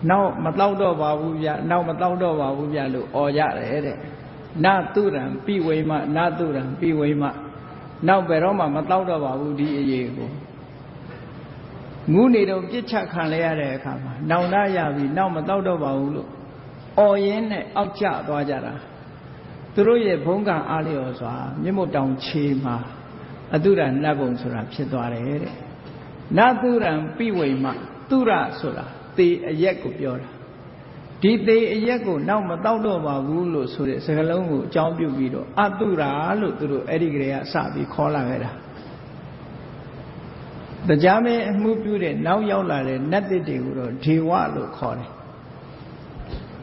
နောက်မတော့တော့ပါဘူးဗျနောက်မတော့တော့ပါဘူးဗျလို့អော်ရတယ်တဲ့နတုရံပိဝိမနတုရံပိဝိမနောက်ဘယ်တော့မှမတော့တော့ပါဘူးဒီအရေးကိုငူးနေတော့ပြစ်ချခံလဲရတဲ့အခါမှာနောင်တရပြီနောက်မတော့တော့ပါဘူးလို့អော်ရင်းနဲ့အောက်ကျသွားကြတာသူတို့ရဲ့ဘုံကအားလျော်စွာမြင့်မို့တောင်ခြေမှာအတုရနတ်ဘုံဆိုတာဖြစ်သွားတယ်တဲ့နတုရံပိဝိမတုရဆိုတာသေအရက်ကိုပြောတာဒီသေအရက်ကိုနောက်မတော့တော့ပါဘူးလို့ဆိုတဲ့စကားလုံးကိုအကြောင်းပြုပြီးတော့အတုရာလို့သူတို့အဲ့ဒီကလေးကစပြီးခေါ်လာခဲ့တာတရားမင်းအမှုပြုတဲ့နောက်ရောက်လာတဲ့နတ်တစ်တွေကိုတော့ဒေဝလို့ခေါ်တယ်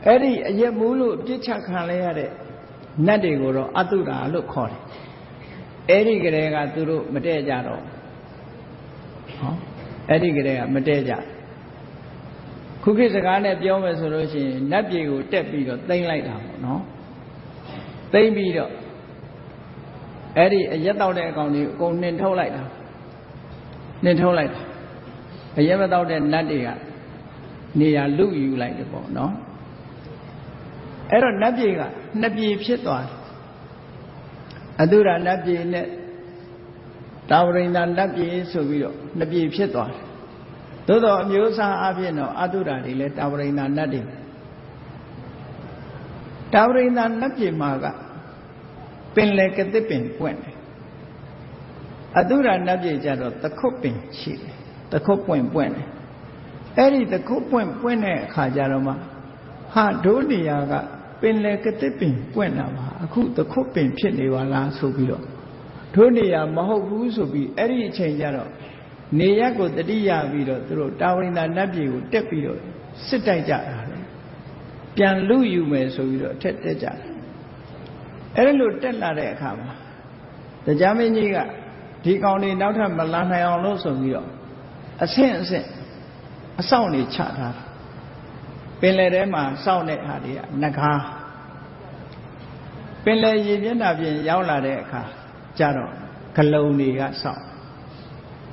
အဲ့ဒီအရက်မူးလို့ပြစ်ချခံလဲရတဲ့နတ်တွေကိုတော့အတုရာလို့ခေါ်တယ်အဲ့ဒီကလေးကသူတို့မတည့်ကြတော့ဟောအဲ့ဒီကလေးကမတည့်ကြခုခေတ်စကားနဲ့ပြောမယ်ဆိုလို့ရှိရင်နတ်ပြည်ကိုတက်ပြီးတော့သိမ့်လိုက်တာပေါ့နော်သိမ့်ပြီးတော့အဲ့ဒီအရက်တောက်တဲ့အကောင်တွေအကုန်နှင်ထုတ်လိုက်တာအရက်မတောက်တဲ့နတ်တွေကနေရာလူယူလိုက်တယ်ပေါ့နော်အဲ့တော့နတ်ပြည်ကနှစ်ပြည်ဖြစ်သွားတယ်အတုရနတ်ပြည်နဲ့တာဝရိန္ဒနတ်ပြည်ဆိုပြီးတော့နှစ်ပြည်ဖြစ်သွားတယ်သို့တော့အမျိုးအစားအပြင်တော့အတုရာတွေလည်းတာဝရိန္ဒနတ်တွေတာဝရိန္ဒနတ်ပြည်မှာကပင်လေကတိပင်ပွင့်တယ်အတုရာနတ်ပြည်ကျတော့တခုတ်ပင်ရှိတယ်တခုတ်ပွင့်တယ်အဲ့ဒီတခုတ်ပွင့်တဲ့အခါကျတော့မှဟာဒုနေရာကပင်လေကတိပင်ပွင့်တာပါအခုတခုတ်ပင်ဖြစ်နေပါလားဆိုပြီးတော့ဒုနေရာမဟုတ်ဘူးဆိုပြီးအဲ့ဒီအချိန်ကျတော့နေရက်ကိုတတိယပြီးတော့သူတို့တာဝရိန္ဒနတ်ပြည်ကိုတက်ပြီးတော့စစ်တိုက်ကြတာလေပြန်လူယူမယ်ဆိုပြီးတော့အထက်တက်ကြတယ်အဲ့လိုတက်လာတဲ့အခါမှာတရားမင်းကြီးကဒီကောင်တွေနောက်ထပ်မလာနိုင်အောင်လို့ဆိုပြီးတော့အဆင့်အဆောင်တွေချထားတာပင်လယ်ထဲမှာစောင့်တဲ့ဟာတွေကနဂါးပင်လယ်ရေမျက်နှာပြင်ရောက်လာတဲ့အခါကျတော့ဂလုံတွေကစောင့်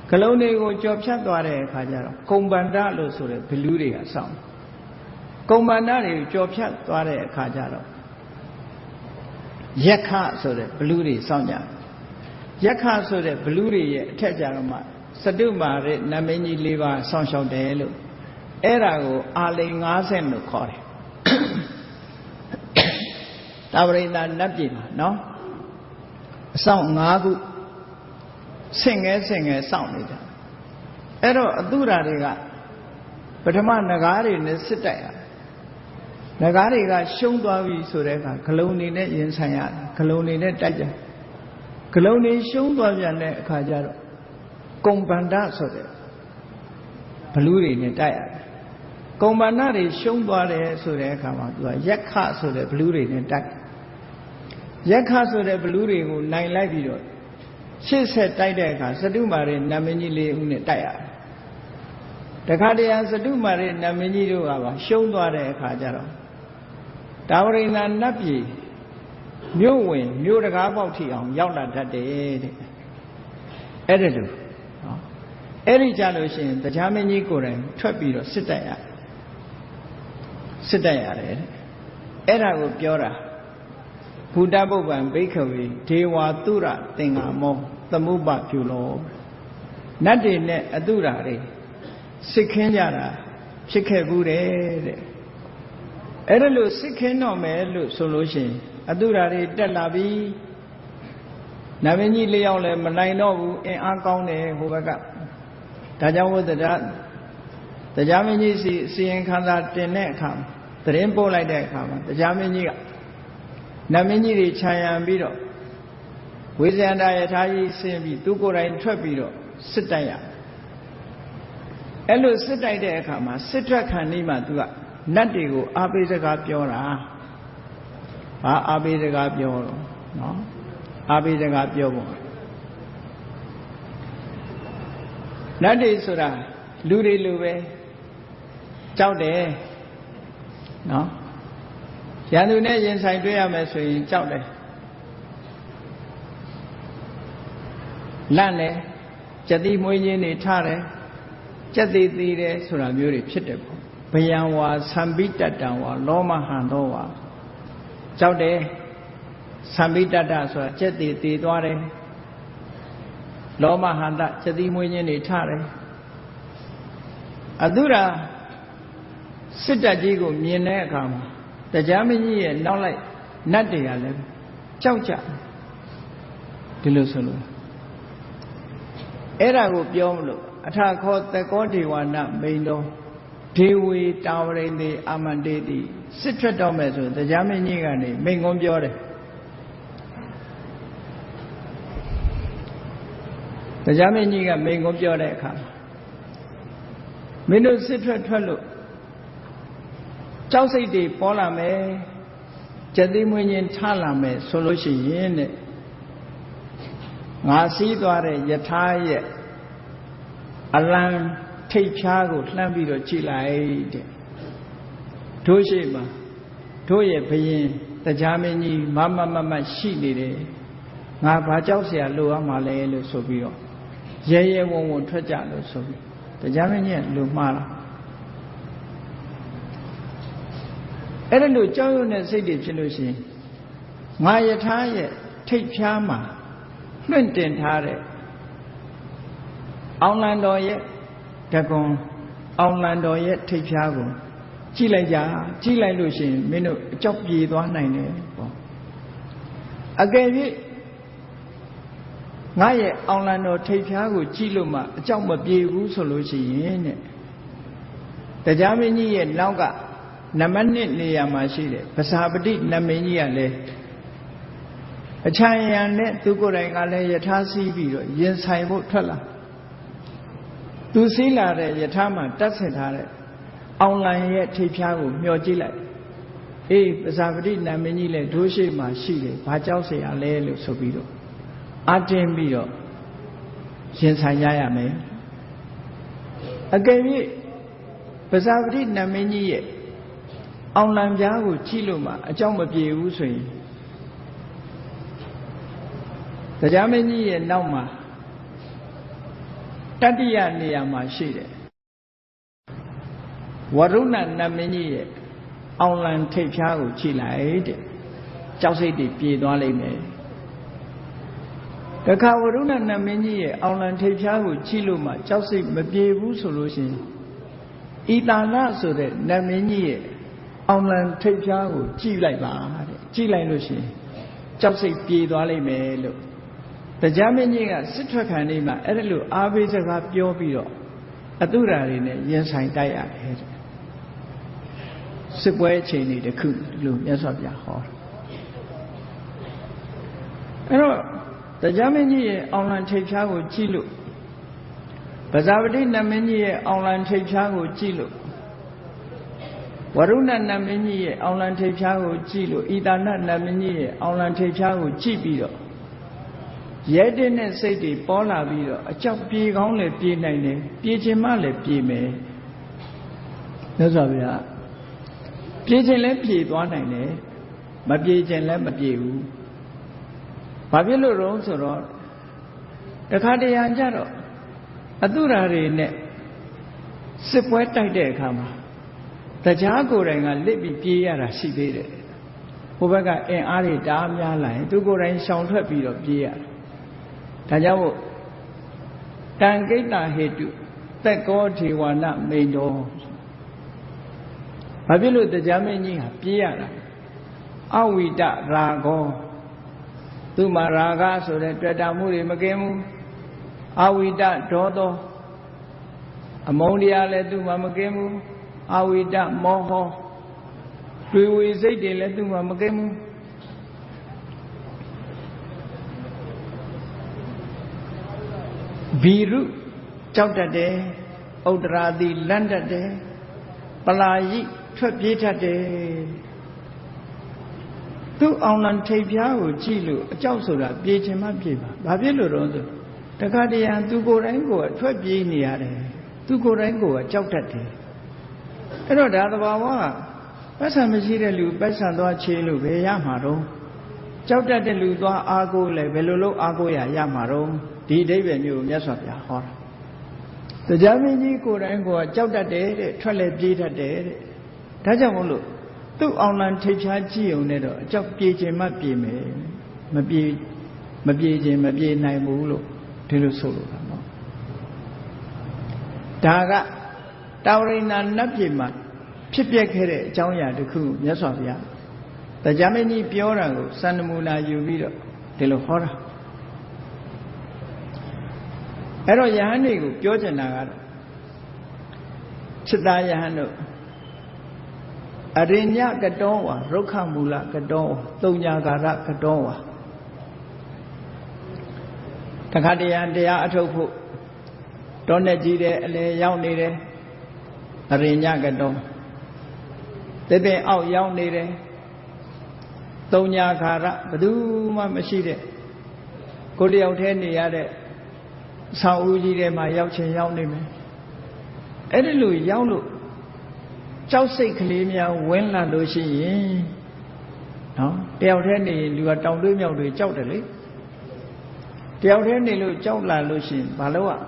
ဂလုံးတွေကိုကြော်ဖြတ်သွားတဲ့အခါကျတော့ကုံပန္ဒလို့ဆိုတဲ့ဘလူးတွေကစောင့်ကုံပန္ဒတွေကိုကြော်ဖြတ်သွားတဲ့အခါကျတော့ယက္ခဆိုတဲ့ဘလူးတွေစောင့်ကြယက္ခဆိုတဲ့ဘလူးတွေရဲ့အထက်ကျတော့မှစတုမာရဲ့နမင်းကြီး၄ပါးစောင့်ရှောက်တယ်လို့အဲ့ဒါကိုအာလိန်50လို့ခေါ်တယ် တာဝရိန္ဒနတ်ပြည်မှာနော်အဆောင်5ခုဆင့်ငယ်စောင့်နေတာအဲ့တော့အတုရာတွေကပထမနဂါးတွေနဲ့စစ်တိုက်ရတယ်နဂါးတွေကရှုံးသွားပြီဆိုတဲ့အခါဂလုံနေနဲ့ရင်ဆိုင်ရတယ်ဂလုံနေနဲ့တိုက်ကြဂလုံနေရှုံးသွားပြန်တဲ့အခါကျတော့ကုံဗန္ဒဆိုတဲ့ဘလူးတွေနဲ့တိုက်ရတယ်ကုံဗန္ဒတွေရှုံးသွားတယ်ဆိုတဲ့အခါမှာသူကရက်ခဆိုတဲ့ဘလူးတွေနဲ့တိုက်ရက်ခဆိုတဲ့ဘလူးတွေကိုနိုင်လိုက်ပြီးတော့ရှေ့ဆက်တိုက်တဲ့အခါစတုမာရိနတ်မင်းကြီး၄ဦးနဲ့တိုက်ရတယ်တခါတည်းစတုမာရိနတ်မင်းကြီးတို့ကပါရှုံးသွားတဲ့အခါကျတော့တာဝရိန္ဒနတ်ပြည်မြို့ဝင်မြို့တကားပေါက်ထိအောင်ရောက်လာတတ်တယ်တဲ့အဲ့ဒါလို့နော်အဲ့ဒီကြလို့ရှိရင်တရားမင်းကြီးကိုယ်တိုင်ထွက်ပြီးတော့စစ်တိုက်ရတယ်တဲ့အဲ့ဒါကိုပြောတာဘုဒ္ဓပုပ္ပံဘိက္ခဝေဒေဝသုရသင်္ဃမောသမုပ္ပပြုလောနတ်တွေနဲ့အတုရာတွေစစ်ခင်းကြတာဖြစ်ခဲ့ဘူးတဲ့အဲ့ဒါလို့စစ်ခင်းတော့မယ်လို့ဆိုလို့ရှိရင်အတုရာတွေတက်လာပြီနတ်မင်းကြီး၄ယောက်လည်းမနိုင်တော့ဘူးအင်အားကောင်းတယ်ဟိုဘက်ကဒါကြောင့်ဝတ္တတရားမင်းကြီးစီရင်ခန္ဓာတင်တဲ့အခါသတင်းပို့လိုက်တဲ့အခါမှာတရားမင်းကြီးကနတ်မင်းကြီးတွေခြံရံပြီးတော့ဝိဇယန္တာယထာကြီးဆင်းပြီးသူကိုယ်တိုင်ထွက်ပြီးတော့စစ်တိုက်ရအဲ့လိုစစ်တိုက်တဲ့အခါမှာစစ်ထွက်ခံနေမှသူကနတ်တွေကိုအားပေးစကားပြောတာဘာအားပေးစကားပြောတော့နော်အားပေးစကားပြောဖို့နတ်တွေဆိုတာလူတွေလိုပဲကြောက်တယ်နော်ရန်သူနဲ့ရင်ဆိုင်တွေ့ရမယ်ဆိုရင်ကြောက်တယ်လန့်တယ်ကြတိမွေးခြင်းတွေထားတယ်ကြက်သေးသေးတယ်ဆိုတာမျိုးတွေဖြစ်တယ်ပေါ့ဘယံဝါသံပိတတံဝါလောမဟံသောဝါကြောက်တယ်သံပိတတဆိုတာကြက်သေးသေးသွားတယ်လောမဟံတကြတိမွေးခြင်းတွေထားတယ်အတုရာစစ်တပ်ကြီးကိုမြင်တဲ့အခါမှာတရားမင်းကြီးရဲ့နောက်လိုက်နတ်တွေကလည်းကြောက်ကြဒီလိုဆိုလို့အဲ့ဒါကိုပြောမလို့အထာခောသကောဒေဝနာမိန်တော်ဒေဝေတာဝရိန္ဒေအာမန္တေတိစစ်ထွက်တော့မယ်ဆိုတရားမင်းကြီးကနေမိန်ကွန်းပြောတယ်တရားမင်းကြီးကမိန်ကွန်းပြောတဲ့အခါမင်းတို့စစ်ထွက်လို့ကြောက်စိတ်တွေပေါ်လာမယ်ကြတိမွေးခြင်းထားလာမယ်ဆိုလို့ရှိရင်တဲ့ငါစီးသွားတဲ့ယထာရဲ့အလံထိပ်ဖြားကိုလှမ်းပြီးတော့ကြည့်လိုက်တဲ့တို့ရှိမှာတို့ရဲ့ဘယင်တရားမင်းကြီးမရှိနေတယ်ငါဘာကြောက်เสียလိုရမှာလဲလို့ဆိုပြီးတော့ရဲဝံထွက်ကြလို့ဆိုပြီးတရားမင်းကြီးလူမှားလားအဲ့ဒါလို့ကြောက်ရွံ့တဲ့စိတ်တွေဖြစ်လို့ရှိရင်ငါယထာရဲ့ထိပ်ဖြားမှာလွင့်တင်ထားတဲ့အောင်လံတော်ရဲ့တကွန်အောင်လံတော်ရဲ့ထိပ်ဖြားကိုကြည့်လိုက်ကြကြည့်လိုက်လို့ရှိရင်မင်းတို့အကြောက်ပြေသွားနိုင်တယ်ပေါ့အကယ်၍ငါရဲ့အောင်လံတော်ထိပ်ဖြားကိုကြည့်လို့မှအကြောက်မပြေဘူးဆိုလို့ရှိရင်တဲ့တရားမင်းကြီးရဲ့နောက်ကနံပါတ်1နေရာမှာရှိတယ်ပစာပတိနတ်မင်းကြီးကလည်းအချမ်းရံနဲ့သူကိုယ်တိုင်ကလည်းယထာစီးပြီးတော့ရင်ဆိုင်ဖို့ထွက်လာသူစီးလာတဲ့ယထာမှာတတ်ဆင်ထားတဲ့အောင်လံရဲ့ထိပ်ဖြားကိုမျှော်ကြည့်လိုက်အေးပစာပတိနတ်မင်းကြီးလည်းဒိုးရှိမှရှိတယ်ဘာကြောက်เสียရလဲလို့ဆိုပြီးတော့အတင်းပြီးတော့ရင်ဆိုင်ရရမယ်အကယ်၍ပစာပတိနတ်မင်းကြီးရဲ့အောင်လံပြားကိုကြည့်လို့မှအကြောင်းမပြေဘူးဆိုရင်တရားမင်းကြီးရဲ့နောက်မှာတတိယနေရာမှာရှိတယ်ဝရုဏနတ်မင်းကြီးရဲ့အောင်လံထိပ်ဖြားကိုကြည့်လိုက်တဲ့ကြောက်စိတ်တွေပြေသွားလိမ့်မယ်တခါဝရုဏနတ်မင်းကြီးရဲ့အောင်လံထိပ်ဖြားကိုကြည့်လို့မှကြောက်စိတ်မပြေဘူးဆိုလို့ရှိရင်ဤတာလဆိုတဲ့နတ်မင်းကြီးရဲ့အောင်လံထိပ်ဖြားကိုကြည့်လိုက်ပါတဲ့ ကြည့်လိုက်လို့ရှိရင်ကြောက်စိတ်ပြေသွားလိမ့်မယ်လို့တရားမင်းကြီးကစစ်ထွက်ခံနေမှာအဲ့ဒါလို့အားပေးစကားပြောပြီးတော့အတုရာတွေနဲ့ရင်ဆိုင်တိုက်ရတယ်စစ်ပွဲအချိန်တွေတခုလို့မြတ်စွာဘုရားဟောအဲ့တော့တရားမင်းကြီးရဲ့အောင်လံထိပ်ဖြားကိုကြည့်လို့ပဇာပတိနတ်မင်းကြီးရဲ့အောင်လံထိပ်ဖြားကိုကြည့်လို့ဝရုဏနတ်မင်းကြီးရဲ့အောင်လံထိပ်ဖြားကိုကြည့်လို့ဣတာနနတ်မင်းကြီးရဲ့အောင်လံထိပ်ဖြားကိုကြည့်ပြီးတော့ရဲတဲ့နဲ့စိတ်တွေပေါ်လာပြီးတော့အကြောက်ပြေကောင်းလည်းပြေနိုင်တယ်ပြေခြင်းမှလည်းပြေမယ်မြတ်စွာဘုရားပြေခြင်းလည်းပြေသွားနိုင်တယ်မပြေခြင်းလည်းမပြေဘူးဘာဖြစ်လို့တော့ဆိုတော့တခါတရံကြတော့အတုရာတွေနဲ့စစ်ပွဲတိုက်တဲ့အခါမှာတရားကိုယ်တိုင်ကလစ်ပြီးပြေးရတာရှိသေးတယ်ဟိုဘက်ကအင်အားတွေတအားများလာရင်သူကိုယ်တိုင်ရှောင်ထွက်ပြီးတော့ပြေးရတယ်ဒါကြောင့်မို့တံကိတ္တဟေတုသက်ကောထေဝနမိန်တော်ဘာဖြစ်လို့တရားမင်းကြီးဟာပြေးရတာအဝိတရာဂောသူမှာရာဂဆိုတဲ့တွေ့တာမှုတွေမကင်းဘူးအဝိတဒေါသောအမုန်းတရားလည်းသူမှာမကင်းဘူးအဝိတမောဟတွေ့ဝေစိတ်တွေလည်းသူမှာမကင်းဘူးဘီရုကြောက်တတ်တယ်ဥဒ္ဒရာတိလန့်တတ်တယ်ပလာယိထွက်ပြေးတတ်တယ်သူအောင်လံထိပ်ဖြားကိုကြည့်လို့အကြောက်ဆိုတာပြေးခြင်းမပြေးပါဘာဖြစ်လို့တော့ဆိုတခါတရံသူကိုယ်တိုင်ကိုယ်ထွက်ပြေးနေရတယ်သူကိုယ်တိုင်ကိုယ်ကြောက်တတ်တယ်အဲ့တော့ဒါသဘာဝပတ်စံမရှိတဲ့လူပတ်စံသွားချေးလို့ဘယ်ရမှာတော့ကြောက်တတ်တဲ့လူသွားအားကိုးလဲဘယ်လိုလုပ်အားကိုးရမှာတော့ဒီအဓိပ္ပာယ်မျိုးမြတ်စွာဘုရားဟောတာတရားမင်းကြီးကိုယ်တိုင်ကိုကြောက်တတ်တယ်တဲ့ထွက်လဲပြေးတတ်တယ်တဲ့ဒါကြောင့်မို့လို့သူ့အောင်လံထိပ်ဖြားကြည့်ုံနဲ့တော့အကြောက်ပြေးခြင်းမပြေးမယ်မပြေးခြင်းမပြေးနိုင်ဘူးလို့ဒီလိုဆိုလိုတာနော်ဒါကတာဝရိဏနတ်ပြည်မှာဖြစ်ပျက်ခဲ့တဲ့အကြောင်းအရာတစ်ခုမြတ်စွာဘုရားတရားမင်းကြီးပြောတာကိုစံနမူနာယူပြီးတော့ဒီလိုဟောတာအဲ့တော့ယဟန်တွေကိုပြောချင်တာကတော့จิตသားယဟန်တို့အရိညကတောဝါရုက္ခမူလကတောဝါသုံးညာကာရကတောဝါတခါတရံတရားအထုတ်ဖို့တောနဲ့ကြီးတဲ့အလေရောက်နေတယ်အရိညကတောသစ်ပင်အောက်ရောက်နေတယ်သုံးညာကာရဘယ်သူမှမရှိတဲ့ကိုယ်တယောက်တည်းနေရတဲ့ဆောင်းဦးကြီးထဲမှာရောက်ချင်ရောက်နေမယ်အဲ့ဒီလိုရောက်လို့ကြောက်စိတ်ကလေးများဝင်လာလို့ရှိရင်နော်တယောက်တည်းနေလူကတောင်တွေးမြောက်တွေကြောက်တယ်လေတယောက်တည်းနေလို့ကြောက်လာလို့ရှိရင်ဘာလို့อ่ะ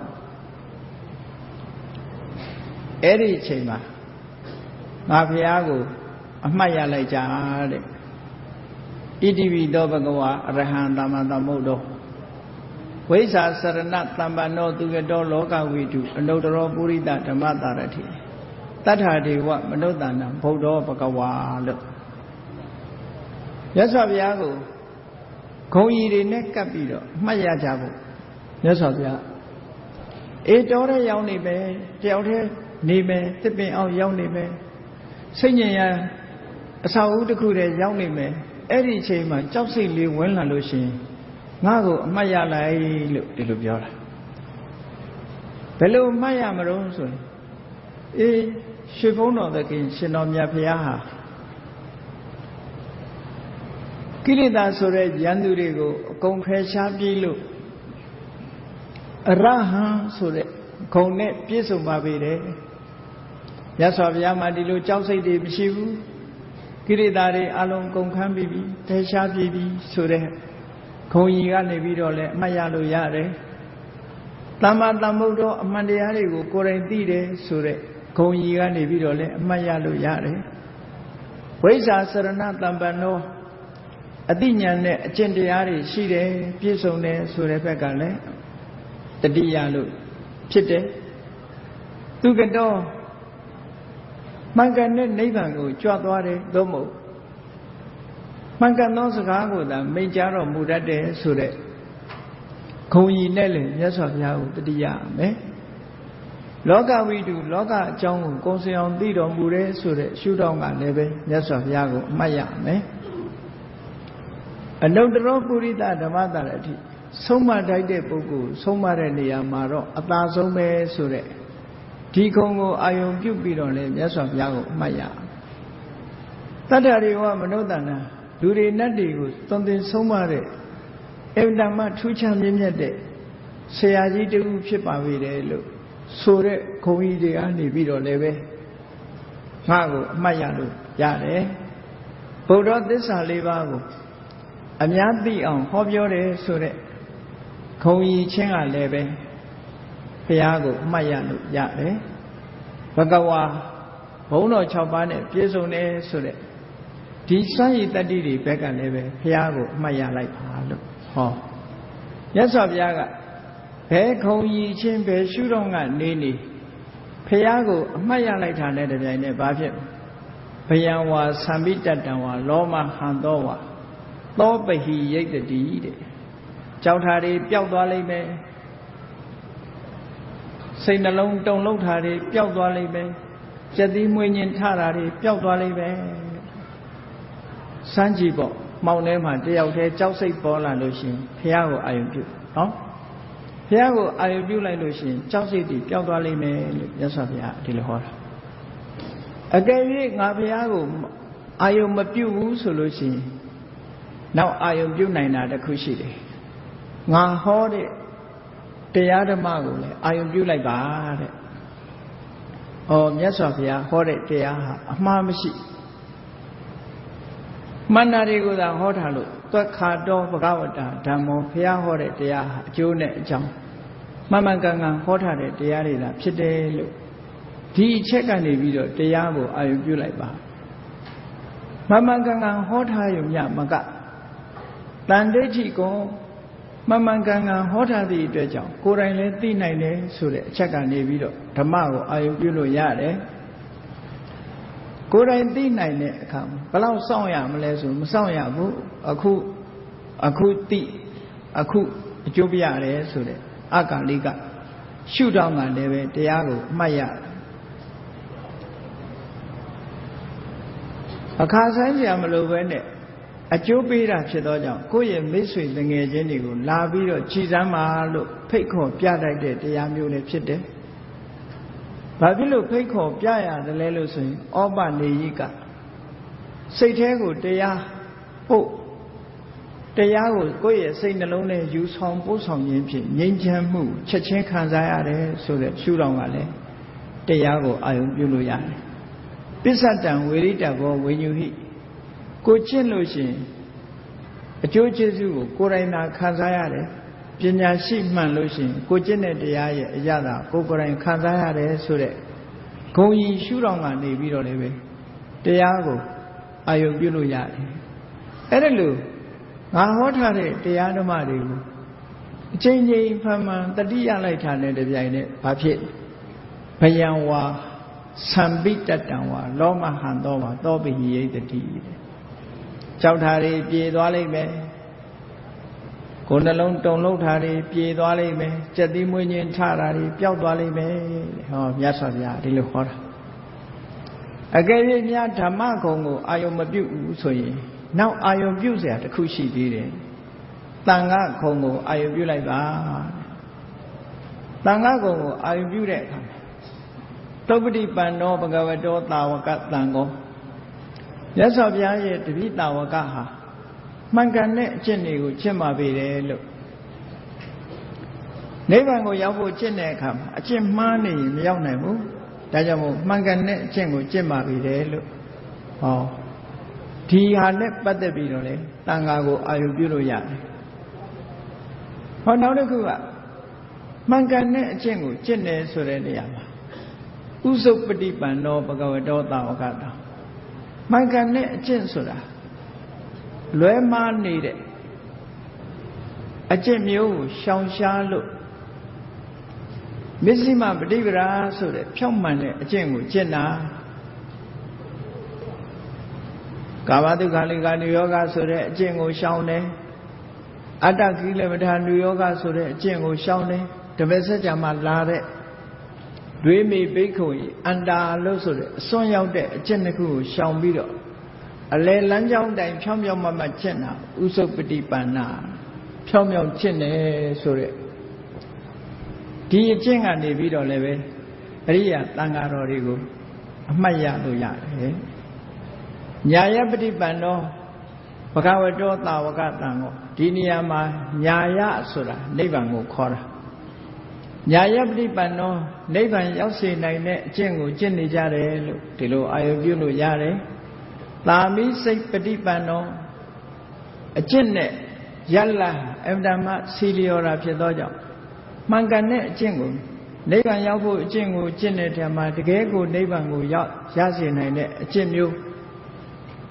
အဲ့ဒီအချိန်မှာငါဘုရားကိုအမှတ်ရလိုက်ကြတဲ့ဣတိပိသောဘဂဝါအရဟံသမ္မာသမ္ဗုဒ္ဓောဝိဇ္ဇာစရဏသမ္ပန္နောသူကတောလောကဝိတုအနုတ္တရောပုရိသဓမ္မတာရတိတတ္ထာဒေဝမနုဿာနံဘုဒ္ဓောဘဂဝါလို့မြတ်စွာဘုရားကိုဂုံကြီးတွေနဲ့ကပ်ပြီးတော့မှတ်ရကြဖို့မြတ်စွာဘုရားအေတော်တဲ့ရောက်နေပဲတယောက်တည်းနေမယ်သစ်ပင်အောင်ရောက်နေမယ်စိတ်ညင်ရအဆောက်အဦတစ်ခုတည်းရောက်နေမယ်အဲ့ဒီအချိန်မှာကြောက်စိတ်လေးဝင်လာလို့ရှိရင်ငါ့ကိုအမှတ်ရလိုက်လို့ဒီလိုပြောတာဘယ်လိုမှတ်ရမလို့ဆိုရင်အေးရွှေဘုန်းတော်သခင်ရှင်တော်မြတ်ဖရာဟာကိလေသာဆိုတဲ့ယန္တုတွေကိုအကုန်ဖယ်ရှားပြီးလို့အရဟံဆိုတဲ့ဂုဏ်နဲ့ပြည့်စုံပါပေတယ်မြတ်စွာဘုရားမှာဒီလိုကြောက်စိတ်တွေမရှိဘူးကိလေသာတွေအလုံးကုန်ခန်းပြီးပြီဖယ်ရှားပြီးပြီဆိုတဲ့ဂုံကြီးကနေပြီးတော့လည်းအမှတ်ရလို့ရတယ်သမ္မာသမ္ဗုဒ္ဓောအမှန်တရားတွေကိုကိုယ်တိုင်သိတယ်ဆိုတဲ့ဂုံကြီးကနေပြီးတော့လည်းအမှတ်ရလို့ရတယ်ဝိဇ္ဇာစရဏသမ္ပန္နောအသိဉာဏ်နဲ့အကျင့်တရားတွေရှိတယ်ပြည့်စုံတယ်ဆိုတဲ့ဘက်ကလည်းတတိယလို့ဖြစ်တယ်သူကတော့မှန်ကန်တဲ့နိဗ္ဗာန်ကိုကြွသွားတယ်သို့မဟုတ် မှန်ကန်သောစကားကိုသာမိန့်ကြားတော်မူတတ်တယ်ဆိုတဲ့ဂုဏ်ကြီးနဲ့လည်းမြတ်စွာဘုရားကိုတတိယမယ်လောကဝိတုလောကအကြောင်းကိုကိုယ်စင်အောင်သိတော်မူတယ်ဆိုတဲ့ရှုထောင့်ကလည်းပဲမြတ်စွာဘုရားကိုအမှတ်ရမယ်အနုတ္တရောပုရိသဓမ္မတာရတိဆုံးမတိုက်တဲ့ပုဂ္ဂိုလ်ဆုံးမတဲ့နေရာမှာတော့အသာဆုံးပဲဆိုတဲ့ဒီခုံကိုအာယုံပြုတ်ပြီးတော့လည်းမြတ်စွာဘုရားကိုအမှတ်ရတတ္တရိဝမနုဿန္နာလူတွေနတ်တွေကိုသွန်သင်ဆုံးမတဲ့အင်တမထူးခြားမြင့်မြတ်တဲ့ဆရာကြီးတူဖြစ်ပါပေတယ်လို့ဆိုတဲ့ဂုဏ်ကြီးတွေကနေပြီးတော့လည်းပဲငါ့ကိုအမှတ်ရလို့ရတယ်ဗုဒ္ဓသစ္စာ၄ပါးကိုအများသိအောင်ဟောပြောတယ်ဆိုတဲ့ဂုဏ်ကြီးချင်းကလည်းပဲဘုရားကိုအမှတ်ရလို့ရတယ်ဘဂဝါဘုံတော်6ပါးနဲ့ပြည့်စုံတယ်ဆိုတဲ့ဒီစွမ်းရည်တတ္တိတွေဘက်ကလည်းပဲဘုရားကိုအမှတ်ရလိုက်ပါလို့ဟောမြတ်စွာဘုရားကဘယ်ခုံကြီးချင်းဘယ်ရှုတော့ကနေနေဘုရားကိုအမှတ်ရလိုက်တာနဲ့တပြိုင်နက်ဘာဖြစ်ဘယံဝါသံပိတတံဝါလောမဟံသောဝါသောပဟိယိတ်တိတဲ့ကြောက်တာတွေပျောက်သွားလိမ့်မယ်စိတ်နှလုံးတုန်လှုပ်တာတွေပျောက်သွားလိမ့်မယ်ကြက်သီးမွေးညင်ထတာတွေပျောက်သွားလိမ့်မယ်စမ်းကြည့်ပေါ့မှောင်ထဲမှာတယောက်တည်းကြောက်စိတ်ပေါ်လာလို့ရှိရင်ဘုရားကိုအာရုံပြုနော်ဘုရားကိုအာရုံပြုလိုက်လို့ရှိရင်ကြောက်စိတ်တွေပျောက်သွားလိမ့်မယ်လို့မြတ်စွာဘုရားဒီလိုဟောတာအကယ်၍ငါဘုရားကိုအာရုံမပြုဘူးဆိုလို့ရှိရင်နောက်အာယုံပြုနိုင်တာတခုရှိတယ်ငါဟောတဲ့တရားဓမ္မကိုလည်းအာယုံပြုလိုက်ပါတဲ့။ဩမြတ်စွာဘုရားဟောတဲ့တရားဟာအမှားမရှိမှန်တာတွေကိုသာဟောထားလို့သွက်ခါတော်ဘဂဝတာဓမ္မောဘုရားဟောတဲ့တရားဟာအကျိုးနဲ့အကြောင်းမှန်မှန်ကန်ကန်ဟောထားတဲ့တရားတွေလားဖြစ်တယ်လို့ဒီအချက်ကနေပြီးတော့တရားကိုအာယုံပြုလိုက်ပါမှန်မှန်ကန်ကန်ဟောထားရုံညမကတန်ဒိဋ္ဌိကိုမှန်မှန်ကန်ကန်ဟောထားသည့်အတွက်ကြောင့်ကိုယ်တိုင်လည်းသိနိုင်တယ်ဆိုတဲ့အချက်ကနေပြီးတော့ဓမ္မကိုအာရုံပြုလို့ရတယ်ကိုယ်တိုင်သိနိုင်တဲ့အခါမှာဘယ်လောက်စောင့်ရမလဲဆိုမစောင့်ရဘူးအခုသိအခုအကျိုးပြရတယ်ဆိုတဲ့အကာလိကရှုထောင့်ကလည်းပဲတရားကိုအမှတ်ရအခါဆိုင်ကြမလို့ပဲနဲ့အကျိုးပေးတာဖြစ်သောကြောင့်ကိုယ့်ရဲ့မိတ်ဆွေတငယ်ချင်းတွေကိုလာပြီးတော့ကြည်စမ်းပါလို့ဖိတ်ခေါ်ပြတတ်တဲ့တရားမျိုးလည်းဖြစ်တယ်။ဘာဖြစ်လို့ဖိတ်ခေါ်ပြရတယ်လဲလို့ဆိုရင်ဩပနေယိကစိတ်แท้ကိုတရားပို့တရားကိုကိုယ့်ရဲ့စိတ်နှလုံးနဲ့ယူဆောင်ပို့ဆောင်ခြင်းဖြင့်ငြိမ်းချမ်းမှုချက်ချင်းခံစားရတယ်ဆိုတဲ့ရှုထောင့်ကလည်းတရားကိုအာရုံပြုလို့ရတယ်။ပစ္စတံဝေရိတဘောဝိညုဟိကိုကျင့်လို့ရှိရင်အကျိုးကျေးဇူးကိုကိုယ်တိုင်သာခံစားရတယ်ပညာရှိမှန်လို့ရှိရင်ကိုကျင့်တဲ့တရားရဲ့အရသာကိုယ်တိုင်ခံစားရတယ်ဆိုတဲ့ဂုဏ်ကြီးရှုထောင့်ကနေပြီးတော့လည်းပဲတရားကိုအာယုံပြုလို့ရတယ်အဲ့ဒါလို့ငါဟောထားတဲ့တရားဓမ္မတွေကိုအချိန်ချင်းမှန်တတိယလိုက်တာနဲ့တပြိုင်နက်ဘာဖြစ်ဘယံဝါသံပိတတံဝါလောမဟံသောဝါသောပိဟိယိတတိကြောက်တာတွေပြေသွားလိမ့်မယ်ကိုယ်နှလုံးတုန်လှုပ်တာတွေပြေသွားလိမ့်မယ်ကြက်သီးမွေးညင်ထတာတွေပျောက်သွားလိမ့်မယ်ဟောမြတ်စွာဘုရားဒီလိုဟောတာအကယ်၍များဓမ္မဂုဏ်ကိုအာယုံမပြုဘူးဆိုရင်နောက်အာယုံပြုเสียတစ်ခုရှိသေးတယ်တန်ခါဂုဏ်ကိုအာယုံပြုလိုက်ပါတန်ခါဂုဏ်ကိုအာယုံပြုတဲ့အခါသုပ္ပတိပန္နောဘဂဝတောတာဝကတံကောမြတ်စွာဘုရားရဲ့တပိတာဝကဟာမှန်ကန်တဲ့အကျင့်တွေကိုကျင့်ပါပေတယ်လို့နိဗ္ဗာန်ကိုရောက်ဖို့ကျင့်တဲ့အခါမှာအကျင့်မှားနေရင်မရောက်နိုင်ဘူးဒါကြောင့်မို့မှန်ကန်တဲ့အကျင့်ကိုကျင့်ပါပေတယ်လို့ဟောဒီဟာနဲ့ပတ်သက်ပြီးတော့လေတန်ခါကိုအာရုံပြုလို့ရတယ်ဟောနောက်တစ်ခုကမှန်ကန်တဲ့အကျင့်ကိုကျင့်တယ်ဆိုတဲ့နေရာမှာဥစုပ္ပတိပန္နောဘဂဝတောတာဝကတာမှန်ကန်တဲ့အကျင့်ဆိုတာလွဲမှားနေတဲ့အကျင့်မျိုးကိုရှောင်ရှားလို့မစ္စည်းမပฏิပဒါဆိုတဲ့ဖြောင့်မှန်တဲ့အကျင့်ကိုကျင့်တာ ကာမတုခလိကနုယောဂဆိုတဲ့အကျင့်ကိုရှောင်တယ်အတ္တကိလေသာနုယောဂဆိုတဲ့အကျင့်ကိုရှောင်တယ်တပည့်ဆက်ကြမှာလာတဲ့ဒွေမိဘိက္ခုအန္တာလို့ဆိုတဲ့အစွန်းရောက်တဲ့အကျင့်တစ်ခုကိုရှောင်ပြီးတော့အလယ်လမ်းကြောင်းတိုင်ဖြောင်းဖြောင်းမမကျင့်တာဥစုပတိပန္နာဖြောင်းဖြောင်းကျင့်တယ်ဆိုတဲ့ဒီအကျင့်ကနေပြီးတော့လည်းပဲအရိယာတန်ဃာတော်တွေကိုအမှတ်ရလို့ရတယ်ညာယပฏิပန္နောဘဂဝတောတာဝကတံကိုဒီနေရာမှာညာယဆိုတာနိဗ္ဗာန်ကိုခေါ်တာညာယပฏิပန္နောနိဗ္ဗာန်ရောက်စေနိုင်တဲ့အကျင့်ကိုကျင့်နေကြတယ်လို့ဒီလိုအာရုံပြုလို့ရတယ်သာမိစိတ်ပฏิပန္နောအကျင့်နဲ့ယလ္လအမ္မဓမ္မစီလျော်တာဖြစ်သောကြောင့်မှန်ကန်တဲ့အကျင့်ကိုနိဗ္ဗာန်ရောက်ဖို့အကျင့်ကိုကျင့်တဲ့ထဲမှာတကယ်ကိုနိဗ္ဗာန်ကိုရောက်ရစေနိုင်တဲ့အကျင့်မျိုး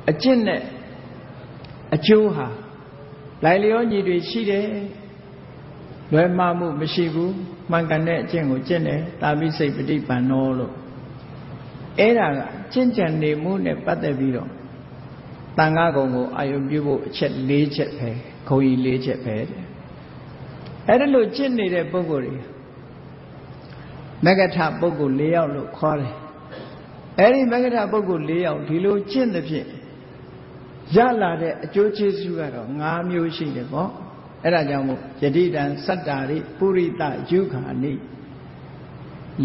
အကျင့်နဲ့အကျိုးဟာလိုက်လျောညီတွေရှိတယ်လွယ်မှားမှုမရှိဘူးမှန်ကန်တဲ့အကျင့်ကိုကျင့်တယ်တာမိစိတ်ပฏิပန္နောလို့အဲ့ဒါကကျင့်ကြံနေမှုနဲ့ပတ်သက်ပြီးတော့တန်ခါကုံကိုအာယုပြုဖို့အချက်၄ချက်ပဲခုံကြီး၄ချက်ပဲအဲ့ဒါလို့ကျင့်နေတဲ့ပုဂ္ဂိုလ်တွေမဂ္ဂထပုဂ္ဂိုလ်၄ယောက်လို့ခေါ်တယ်အဲ့ဒီမဂ္ဂထပုဂ္ဂိုလ်၄ယောက်ဒီလိုကျင့်တဲ့ဖြင့်ရလာတဲ့အကျိုးကျေးဇူးကတော့၅မျိုးရှိတယ်ပေါ့အဲ့ဒါကြောင့်မို့ယတိတံစတ္တာရိပုရိသယုခာနိ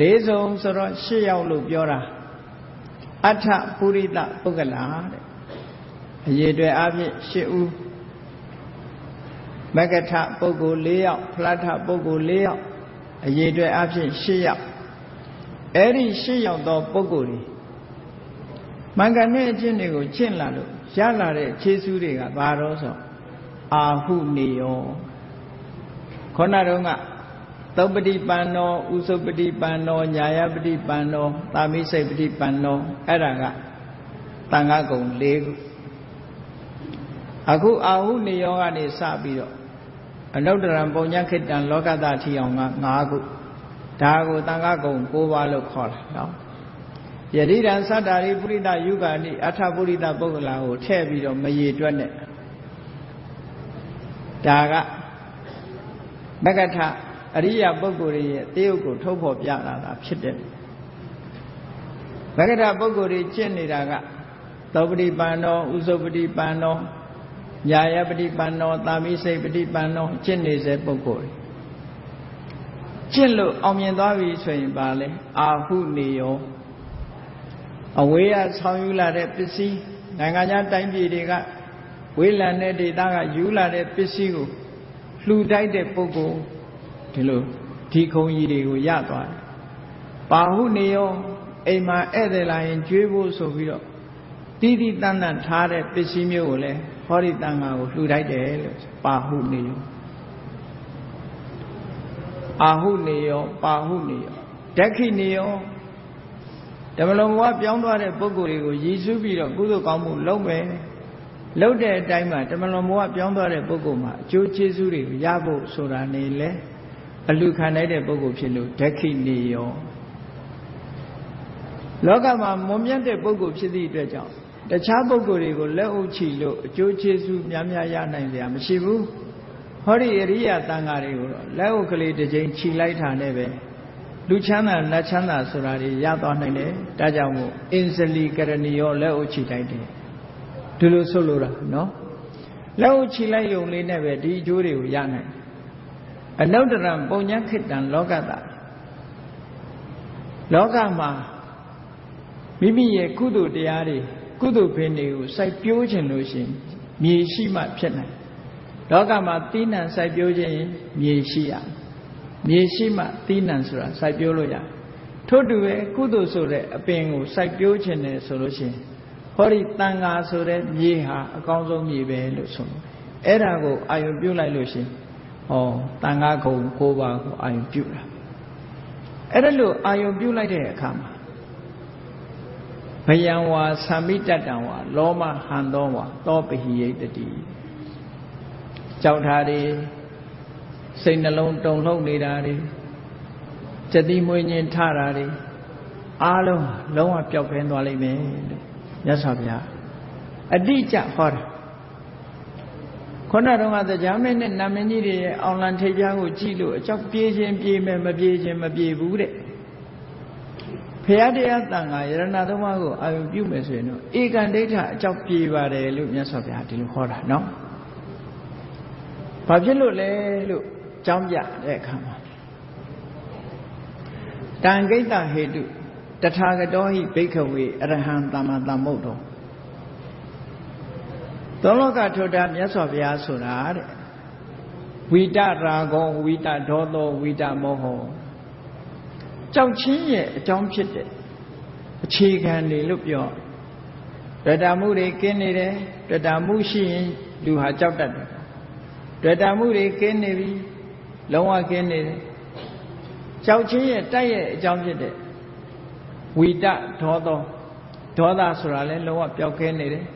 ၄စုံဆိုတော့၈ယောက်လို့ပြောတာအထပုရိသပုဂ္ဂလာတဲ့အရေအတွက်အဖြစ်၈ဦးမဂ္ဂထပုဂ္ဂိုလ်၄ယောက်ဖလထပုဂ္ဂိုလ်၄ယောက်အရေအတွက်အဖြစ်၈ယောက်အဲ့ဒီ၈ယောက်သောပုဂ္ဂိုလ်တွေမှန်ကန်တဲ့အကျင့်တွေကိုကျင့်လာလို့ရလာတဲ့ခြေဆုတွေကဘာတော့ဆိုအာဟုနေယောခေါဏတုန်းကသုပ္ပတိပန္နောဥစုပ္ပတိပန္နောညာယပတိပန္နောသာမိစိတ်ပတိပန္နောအဲ့ဒါကတန်ခါကုံ၄ခုအခုအာဟုနေယောကနေစပြီးတော့အနုတ္တရံပုံညခိတံလောကသထီအောင်က၅ခုဒါကိုတန်ခါကုံ၉ပါးလို့ခေါ်တာနော်ယတိတံသတ္တာရိပုရိသယုဂာနိအထပုရိသပုဂ္ဂလာကိုထည့်ပြီးတော့မရေတွက်နဲ့ဒါကမဂ္ဂထအရိယာပုဂ္ဂိုလ်တွေရဲ့တယုတ်ကိုထုတ်ဖော်ပြလာတာဖြစ်တယ်မဂ္ဂထပုဂ္ဂိုလ်တွေကျင့်နေတာကသောပတိပန္နောဥစုပတိပန္နောညာယပတိပန္နောသာမိစိတ်ပတိပန္နောကျင့်နေစေပုဂ္ဂိုလ်တွေကျင့်လို့အောင်မြင်သွားပြီဆိုရင်ပါလေအာဟုနေယောအဝေးကဆောင်ယူလာတဲ့ပစ္စည်းနိုင်ငံခြားတိုင်းပြည်တွေကဝေးလံတဲ့ဒေသကယူလာတဲ့ပစ္စည်းကိုလှူတိုက်တဲ့ပုဂ္ဂိုလ်ဒီလိုဒီခုံကြီးတွေကိုရသွားတယ်ပါဟုနေယောအိမ်မှာဧည့်သည်လာရင်ကျွေးဖို့ဆိုပြီးတော့တီးတီးတန်းတန်းထားတဲ့ပစ္စည်းမျိုးကိုလည်းဟောဒီတန်ခါကိုလှူတိုက်တယ်လို့ပါဟုနေယောအာဟုနေယောပါဟုနေယောဒက္ခိနေယောဓမ္မလုံးဘဝပြောင်းသွားတဲ့ပုဂ္ဂိုလ်တွေကိုရည်စူးပြီးတော့ကုသိုလ်ကောင်းမှုလုပ်မယ်လုပ်တဲ့အတိုင်းမှာဓမ္မလုံးဘဝပြောင်းသွားတဲ့ပုဂ္ဂိုလ်မှာအကျိုးကျေးဇူးတွေကိုရဖို့ဆိုတာနေလေအလှခံနိုင်တဲ့ပုဂ္ဂိုလ်ဖြစ်လို့ဒက္ခိနေယောလောကမှာမွန်မြတ်တဲ့ပုဂ္ဂိုလ်ဖြစ်သည့်အတွက်ကြောင့်တခြားပုဂ္ဂိုလ်တွေကိုလက်အုပ်ချလို့အကျိုးကျေးဇူးများများရနိုင်ကြမရှိဘူးဟောဒီအရိယာတန်ဃာတွေကိုတော့လက်အုပ်ကလေးတစ်ချိန်ခြိလိုက်တာနဲ့ပဲလူချမ်းသာနတ်ချမ်းသာဆိုတာတွေရသွားနိုင်တယ်ဒါကြောင့်မို့အင်ဇလီကရဏီယောလက်အုပ်ခြိတိုက်တယ်ဒီလိုဆိုလိုတာနော်လက်အုပ်ခြိလိုက်ရုံလေးနဲ့ပဲဒီအကျိုးတွေကိုရနိုင်အနုတ္တရံပုံညခိတံလောကတလောကမှာမိမိရဲ့ကုသိုလ်တရားတွေကုသိုလ်ပင်တွေကိုစိုက်ပျိုးခြင်းလို့ရှိရင်မြေရှိမှဖြစ်နိုင်လောကမှာသီးနှံစိုက်ပျိုးခြင်းမြေရှိရမြေရှိမှသီးနှံဆိုတာစိုက်ပျိုးလို့ရထို့တူပဲကုသိုလ်ဆိုတဲ့အပင်ကိုစိုက်ပျိုးခြင်းနဲ့ဆိုလို့ရှိရင်ဟောဒီတန်ဃာဆိုတဲ့မြေဟာအကောင်းဆုံးမြေပဲလို့ဆိုလို့အဲ့ဒါကိုအာယုပြုလိုက်လို့ရှိရင်ဟောတန်ဃာကုံ၉ပါးကိုအာယုပြုတာအဲ့ဒါလို့အာယုပြုလိုက်တဲ့အခါမှာဘယံဝါသံမိတတံဝါလောမဟံသောဝါသောပဟိယိတတိကြောက်ထားတယ်စိတ်နှလုံးတုန်လှုပ်နေတာတွေစတိမွေးညင်ထတာတွေအားလုံးလုံးဝပျောက်ဖဲသွားလိမ့်မယ်လို့မြတ်စွာဘုရား အတိအကျဟောတာခုနတော့ကတရားမင်းနဲ့နာမင်းကြီးတွေရဲ့အောင်လံထိပ်ပြားကိုကြည့်လို့အကြောက်ပြေးခြင်းပြေးမယ်မပြေးခြင်းမပြေးဘူးတဲ့ဖရာတရားတန်ခါယရဏသုံးပါးကိုအာရုံပြုမယ်ဆိုရင်တော့ဧကံဒိဋ္ဌအကြောက်ပြေးပါတယ်လို့မြတ်စွာဘုရားဒီလိုဟောတာနော်ဘာဖြစ်လို့လဲလို့ကြောင်းပြတဲ့အခါမှာတံဂိတ္တဟေတုတထာဂတောဟိဘိက္ခဝေအရဟံသမ္မာသမ္ဗုဒ္ဓောသောလောကထုတာမြတ်စွာဘုရားဆိုတာတဲ့ဝိတရာဂောဝိတဒေါသောဝိတမောဟောကြောက်ချင်းရဲ့အကြောင်းဖြစ်တဲ့အခြေခံတွေလို့ပြောတွေ့တာမှုတွေကင်းနေတယ်တွေ့တာမှုရှိရင်လူဟာကြောက်တတ်တယ်တွေ့တာမှုတွေကင်းနေပြီလုံးဝကင်းနေတယ်ကြောက်ချင်းရဲ့တိုက်ရဲ့အကြောင်းဖြစ်တဲ့ဝိတဒေါသောဒေါသဆိုတာလဲလုံးဝပျောက်ကင်းနေတယ်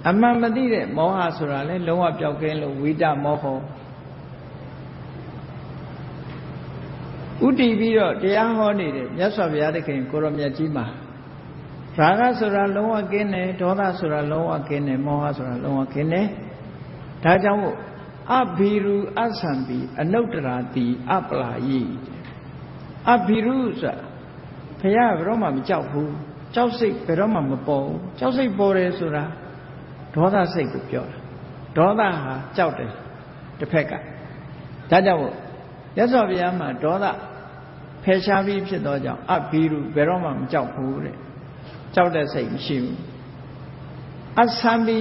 အမှန်မသိတဲ့မောဟဆိုတာလဲလုံးဝပျောက်ကင်းလို့ဝိတမောဟဥတည်ပြီးတော့တရားဟောနေတဲ့မြတ်စွာဘုရားသခင်ကိုရမြတ်ကြီးမှာရာဂဆိုတာလုံးဝကင်းတယ်ဒေါသဆိုတာလုံးဝကင်းတယ်မောဟဆိုတာလုံးဝကင်းတယ်ဒါကြောင့်မို့အဘိရုအသံပိအနုတ္တရာတိအပလာယိအဘိရုဆိုတာဘုရားဘယ်တော့မှမကြောက်ဘူးကြောက်စိတ်ဘယ်တော့မှမပေါ်ဘူးကြောက်စိတ်ပေါ်တယ်ဆိုတာဒေါသစိတ်ကိုပြောတာဒေါသဟာကြောက်တယ်တစ်ဖက်ကဒါကြောင့်မို့မြတ်စွာဘုရားမှာဒေါသဖယ်ရှားပြီးဖြစ်သောကြောင့်အဘိရုဘယ်တော့မှမကြောက်ဘူးတဲ့ကြောက်တဲ့စိတ်မရှိဘူးအသံပိ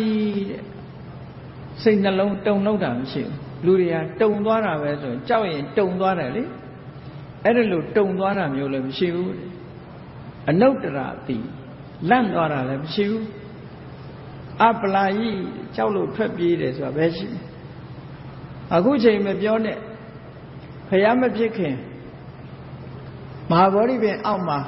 တဲ့စိတ်နှလုံးတုန်လှုပ်တာမရှိဘူးလူတွေကတုန်သွားတာပဲဆိုရင်ကြောက်ရင်တုန်သွားတယ်လေအဲ့ဒါလို့တုန်သွားတာမျိုးလည်းမရှိဘူးအနုတ္တရာတိလန့်သွားတာလည်းမရှိဘူးအပလာယိကြောက်လို့ထွက်ပြေးတယ်ဆိုတာပဲရှိအခုချိန်မပြောနဲ့ဖယားမဖြစ်ခင်မဟာဗောဓိပင်အောက်မှာ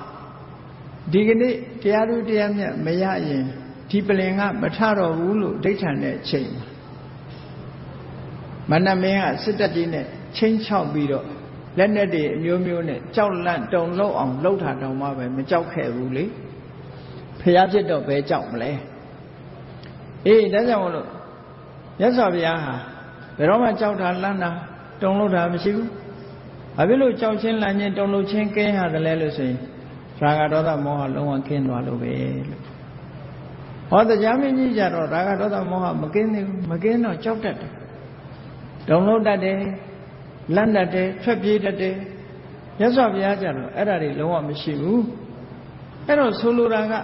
ဒီကနေ့တရားသူတရားမြတ်မရရင်ဒီပလင်ကမထတော့ဘူးလို့ဒိဋ္ဌံတဲ့အချိန်မှာမနမင်းကစစ်တပ်ကြီးနဲ့ချင်းချောက်ပြီးတော့လက်နဲ့တွေအမျိုးမျိုးနဲ့ကြောက်လန့်တုန်လှုပ်အောင်လှုပ်တာတောင်မှပဲမကြောက်ခဲ့ဘူးလေဖယားဖြစ်တော့ဘယ်ကြောက်မလဲအေးဒါကြောင့်မလို့မြတ်စွာဘုရားဟာဘယ်တော့မှကြောက်တာလန့်တာတုန်လှုပ်တာမရှိဘူးဘာဖြစ်လို့ကြောက်ချင်းလန့်ချင်းတုန်လှုပ်ချင်းကင်းရတယ်လဲလို့ဆိုရင်ရာဂဒေါသမောဟလုံးဝကင်းသွားလို့ပဲလို့ဟောတရားမင်းကြီးကြတော့ရာဂဒေါသမောဟမကင်းသေးဘူးမကင်းတော့ကြောက်တတ်တယ်တုန်လှုပ်တတ်တယ်လန့်တတ်တယ်ထွက်ပြေးတတ်တယ်မြတ်စွာဘုရားကြတော့အဲ့ဒါတွေလုံးဝမရှိဘူးအဲ့တော့ဆိုလိုတာက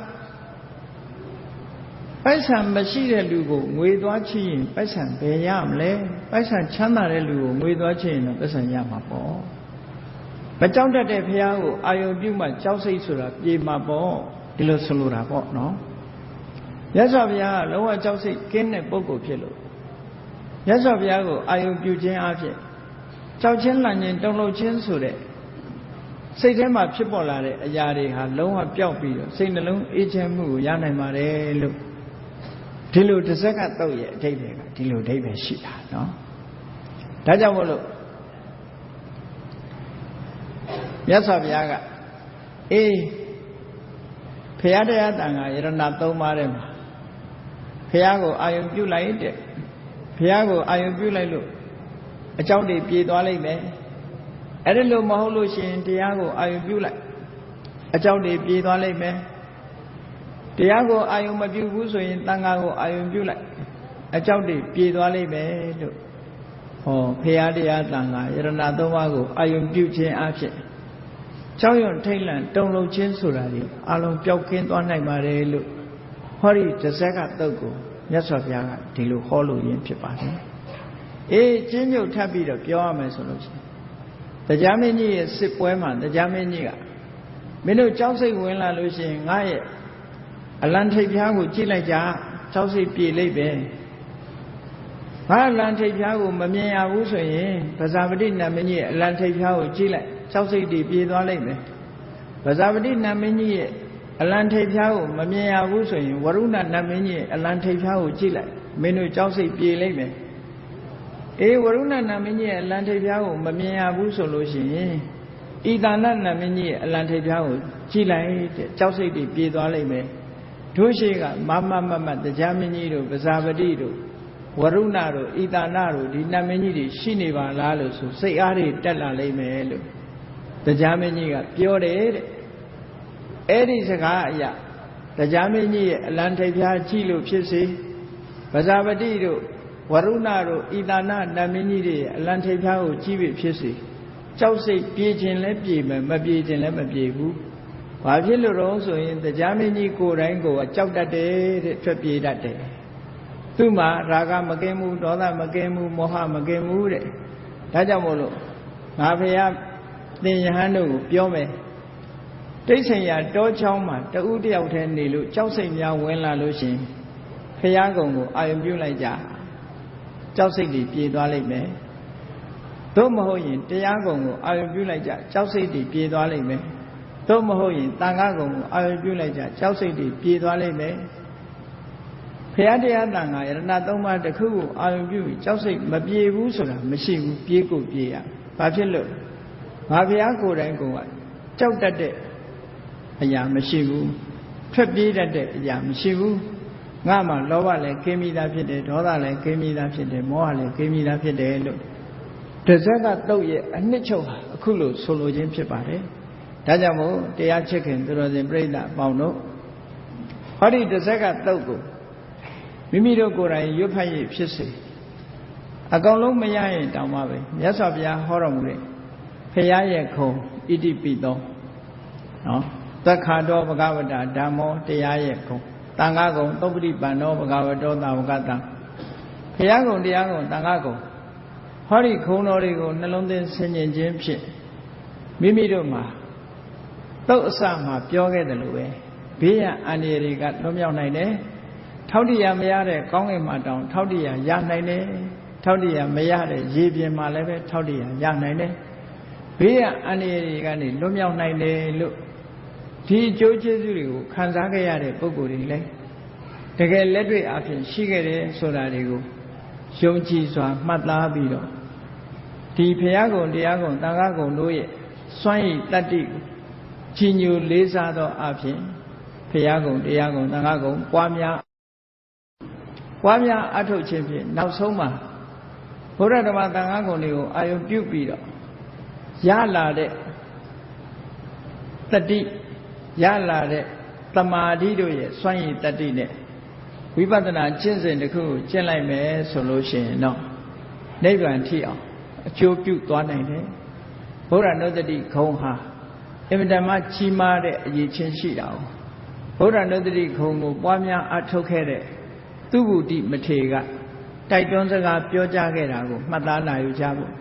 ပိုက်ဆံမရှိတဲ့လူကိုငွေသွားချရင်ပိုက်ဆံဘယ်ရမလဲပိုက်ဆံချမ်းသာတဲ့လူကိုငွေသွားချရင်တော့ပိုက်ဆံရမှာပေါ့မကြောက်တတ်တဲ့ဘုရားကိုအာယုံပြုမှကြောက်စိတ်ဆိုတာပြေမှာပေါ့ဒီလိုဆိုလိုတာပေါ့နော်မြတ်စွာဘုရားကလုံးဝကြောက်စိတ်ကင်းတဲ့ပုဂ္ဂိုလ်ဖြစ်လို့မြတ်စွာဘုရားကိုအာယုံပြုခြင်းအဖြစ်ကြောက်ချင်းလန့်ခြင်းတုန်လှုပ်ခြင်းဆိုတဲ့စိတ်ထဲမှာဖြစ်ပေါ်လာတဲ့အရာတွေဟာလုံးဝပျောက်ပြီးတော့စိတ်နှလုံးအေးချမ်းမှုကိုရနိုင်ပါတယ်လို့ဒီလိုတစ်စက်ကတုတ်ရဲ့အဓိပ္ပာယ်ကဒီလိုအဓိပ္ပာယ်ရှိတာနော်ဒါကြောင့်မို့လို့မြတ်စွာဘုရားကအေးဘုရားတရားတန်ခါယရဏသုံးပါးထဲမှာဘုရားကိုအာယုံပြုလိုက်တဲ့ဘုရားကိုအာယုံပြုလိုက်လို့အကြောင်းတွေပြေသွားလိမ့်မယ်အဲ့ဒါလို့မဟုတ်လို့ရှိရင်တရားကိုအာယုံပြုလိုက်အကြောင်းတွေပြေသွားလိမ့်မယ်တရားကိုအာယုံမပြုဘူးဆိုရင်တန်ခါကိုအာယုံပြုလိုက်အကြောင်းတွေပြေသွားလိမ့်မယ်လို့ဟောဘုရားတရားတန်ခါယရဏသုံးပါးကိုအာယုံပြုခြင်းအဖြစ်ကြောက်ရွံ့ထိတ်လန့်တုန်လှုပ်ခြင်းဆိုတာဒီအလုံးပျောက်ကင်းသွားနိုင်ပါတယ်လို့ဟောဒီတစ်ဆက်ကတုတ်ကိုမြတ်စွာဘုရားကဒီလိုဟောလို့ရင်းဖြစ်ပါတယ်အေးကျင်းညုတ်ထပ်ပြီးတော့ပြောရမယ်ဆိုလို့ရှိရင်တရားမင်းကြီးရဲ့စစ်ပွဲမှာတရားမင်းကြီးကမင်းတို့ကြောက်စိတ်ဝင်လာလို့ရှိရင်ငါရဲ့အလံထိပ်ဖျားကိုကြည့်လိုက်ကြကြောက်စိတ်ပြေလိမ့်ပဲဘာအလံထိပ်ဖျားကိုမမြင်ရဘူးဆိုရင်ပဇာပတိနတ်မင်းကြီးရဲ့အလံထိပ်ဖျားကိုကြည့်လိုက်ကြောက်စိတ်တွေပြေသွားလိမ့်မယ်ပဇာပတိနတ်မင်းကြီးရဲ့အလံထိပ်ဖျားကိုမမြင်ရဘူးဆိုရင်ဝရုဏနတ်မင်းကြီးရဲ့အလံထိပ်ဖျားကိုကြည့်လိုက်မင်းတို့ကြောက်စိတ်ပြေလိမ့်မယ်အေးဝရုဏနတ်မင်းကြီးရဲ့အလံထိပ်ဖျားကိုမမြင်ရဘူးဆိုလို့ရှိရင်ဣတာနနတ်မင်းကြီးရဲ့အလံထိပ်ဖျားကိုကြည့်လိုက်တဲ့ကြောက်စိတ်တွေပြေသွားလိမ့်မယ် တို့ရှိကမတရားမင်းကြီးတို့ပဇာပတိတို့ဝရုဏတို့ဣတာနတို့ဒီနတ်မင်းကြီးတွေရှိနေပါလားလို့ဆိုစိတ်အားတွေတက်လာလိမ့်မယ်လို့တရားမင်းကြီးကပြောတယ်တဲ့အဲ့ဒီစကားအရာတရားမင်းကြီးရဲ့အလံထိပ်ဖြားကြည့်လို့ဖြစ်စေပဇာပတိတို့ဝရုဏတို့ဣတာနနတ်မင်းကြီးတွေရဲ့အလံထိပ်ဖြားကိုကြည့်ပြီးဖြစ်စေကြောက်စိတ်ပြေးခြင်းလည်းပြေးမယ်မပြေးခြင်းလည်းမပြေးဘူးဘာဖြစ်လို့တော့ဆိုရင်တရားမင်းကြီးကိုယ်တိုင်ကိုယ်ကကြောက်တတ်တယ်တဲ့ထွက်ပြေးတတ်တယ်သူ့မှာရာဂမကင်းဘူးဒေါသမကင်းဘူးမောဟမကင်းဘူးတဲ့ဒါကြောင့်မို့လို့ငါဖေရသင်ယဟန်တို့ကိုပြောမယ်တိတ်ဆိတ်ရတောချောင်းမှာတဦးတယောက်တည်းနေလို့ကြောက်စိတ်များဝင်လာလို့ရှင်ဖရာကုံကိုအာရုံပြုလိုက်ကြကြောက်စိတ်တွေပြေသွားလိမ့်မယ်သို့မဟုတ်ရင်တရားကုံကိုအာရုံပြုလိုက်ကြကြောက်စိတ်တွေပြေသွားလိမ့်မယ်သို့မဟုတ်ရင်တန်ခါကုံကိုအာရုံပြုလိုက်ကြကြောက်စိတ်တွေပြေသွားလိမ့်မယ်ဖရာတရားတန်ခါယရဏသုံးပါးတစ်ခုကိုအာရုံပြုပြီးကြောက်စိတ်မပြေဘူးဆိုတာမရှိဘူးပြေးကိုပြေးရဘာဖြစ်လို့ငါဖရာကိုယ်တိုင်ကကြောက်တတ်တဲ့အရာမရှိဘူးထွက်ပြေးတတ်တဲ့အရာမရှိဘူးငါမှလောဘလည်းကင်းမိတာဖြစ်တယ်ဒေါသလည်းကင်းမိတာဖြစ်တယ်မောဟလည်းကင်းမိတာဖြစ်တယ်လို့တဇက်ကတုတ်ရဲ့အနှစ်ချုပ်ဟာအခုလို့ဆိုလိုခြင်းဖြစ်ပါတယ်ဒါကြောင့်မို့တရားချစ်ခင်သူတော်စင်ပြိဿအပေါင်းတို့ဟောဒီတဇက်ကတုတ်ကိုမိမိတို့ကိုယ်တိုင်ရွတ်ဖတ်ရဖြစ်စေအကောင်လုံးမရရင်တောင်းပါပဲမြတ်စွာဘုရားဟောတော်မူတဲ့ဖရာရဲ့ခုံဣတိပိသောနော်သက္ခါတော်ဘဂဝတာဓမ္မောတရားရဲ့ခုံတန်ခါကုံသုပ္ပတိပန္နောဘဂဝတောသာဝကတံဖရာကုံတရားကုံတန်ခါကုံဟောဒီခုံတော်တွေကိုနှလုံးသွင်းဆင်ခြင်ခြင်းဖြင့်မိမိတို့မှာသုတ်အစမှာပြောခဲ့တယ်လို့ပဲဘေးရန်အန္တရာယ်တွေကလွတ်မြောက်နိုင်တယ်ထောက်တရားမရတဲ့ကောင်းကင်မှာတောင်ထောက်တရားရနိုင်တယ်ထောက်တရားမရတဲ့ရေပြင်မှာလည်းပဲထောက်တရားရနိုင်တယ်ဘေးရန်အန္တရာယ်တွေကနေလွတ်မြောက်နိုင်တယ်လို့ဒီအကျိုးကျေးဇူးတွေကိုခံစားခဲ့ရတဲ့ပုဂ္ဂိုလ်တွေလည်းတကယ်လက်တွေ့အဖြစ်ရှိခဲ့တယ်ဆိုတာတွေကိုယုံကြည်စွာမှတ်သားပြီးတော့ဒီဘုရားကုံတရားကုံသံဃာကုံတို့ရဲ့စွမ်းရည်တတ္တိကြီးညိုလေးစားသောအဖြစ်ဘုရားကုံတရားကုံသံဃာကုံပွားများအထုတ်ခြင်းဖြင့်နောက်ဆုံးမှာဘုရားဓမ္မသံဃာကုံတွေကိုအာယုပြုပြီးတော့ရလာတဲ့တတိရလာတဲ့သမာဓိတို့ရဲ့စွမ်းရည်တတ္တိနဲ့ဝိပဿနာကျင့်စဉ်တစ်ခုကိုကျင့်လိုက်မယ်ဆိုလို့ရှိရင်တော့နိဗ္ဗာန်ထိအောင်အကျိုးပြုသွားနိုင်တယ်ဘုရားနုတ္တိခုံဟာအင်မတန်မှကြီးမားတဲ့အရေးချင်းရှိတာကိုဘုရားနုတ္တိခုံကိုပွားများအထုတ်ခဲ့တဲ့သူဗုဒ္ဓမထေရကတိုက်တွန်းစကားပြောကြားခဲ့တာကိုမှတ်သားနိုင်ကြဖို့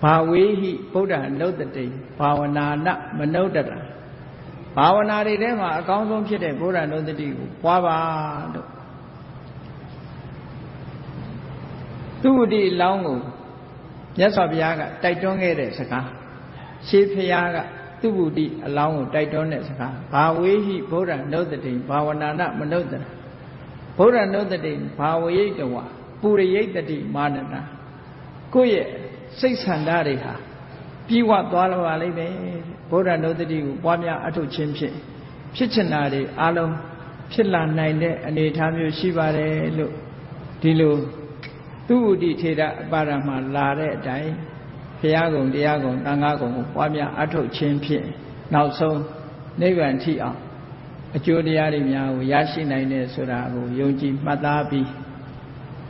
ဘာဝေဟိဗုဒ္ဓနုတ္တိဘာဝနာနမနုဿတဘာဝနာတွေထဲမှာအကောင်းဆုံးဖြစ်တဲ့ဘုရားနုတ္တိကိုပွားပါလို့သူဝတိလောင်းကိုမြတ်စွာဘုရားကတိုက်တွန်းခဲ့တဲ့စကားရှေးဖျားကသူဝတိအလောင်းကိုတိုက်တွန်းတဲ့စကားဘာဝေဟိဗုဒ္ဓနုတ္တိဘာဝနာနမနုဿတဗုဒ္ဓနုတ္တိဘာဝရိတဝပုရိယတတိမာနနာကိုယ့်ရဲ့စိတ်ဆန္ဒတွေဟာပြီးဝသွားလာပါလိမ့်မယ်ဗုဒ္ဓနုတ္တိကိုပွားများအထုတ်ခြင်းဖြင့်ဖြစ်ချင်တာတွေအလုံးဖြစ်လာနိုင်တဲ့အနေအထားမျိုးရှိပါတယ်လို့ဒီလိုသူဝတိထေရအပါရမှာလာတဲ့အတိုင်းဘုရားကုံတရားကုံသံဃာကုံကိုပွားများအထုတ်ခြင်းဖြင့်နောက်ဆုံးနိဗ္ဗာန်ထိအောင်အကျိုးတရားတွေများကိုရရှိနိုင်တယ်ဆိုတာကိုယုံကြည်မှတ်သားပြီး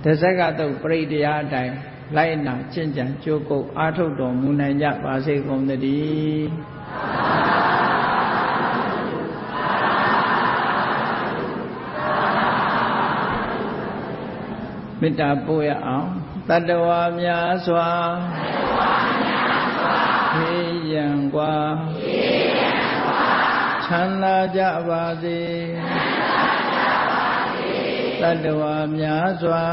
တဇက်ကတုတ်ပရိတရားအတိုင်းလိုက်နာကျင့်ကြံကြိုးကုပ်အားထုတ်တော်မူနိုင်ကြပါစေကုန်သတည်းမေတ္တာပို့ရအောင်တတ္တဝါများစွာခေယံကွာချမ်းသာကြပါစေတတ္တဝါများစွာ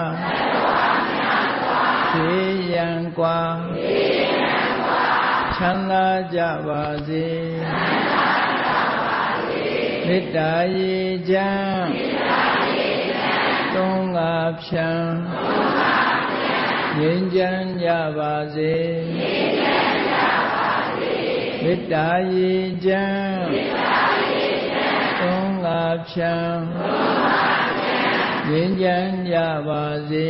ခေယံကွာချမ်းသာကြပါစေမေတ္တာရေချမ်းသုံးငါဖြံငြိမ်းချမ်းကြပါစေမေတ္တာရေချမ်းသုံးငါ ဖြံငြိမ်းချမ်းကြပါစေ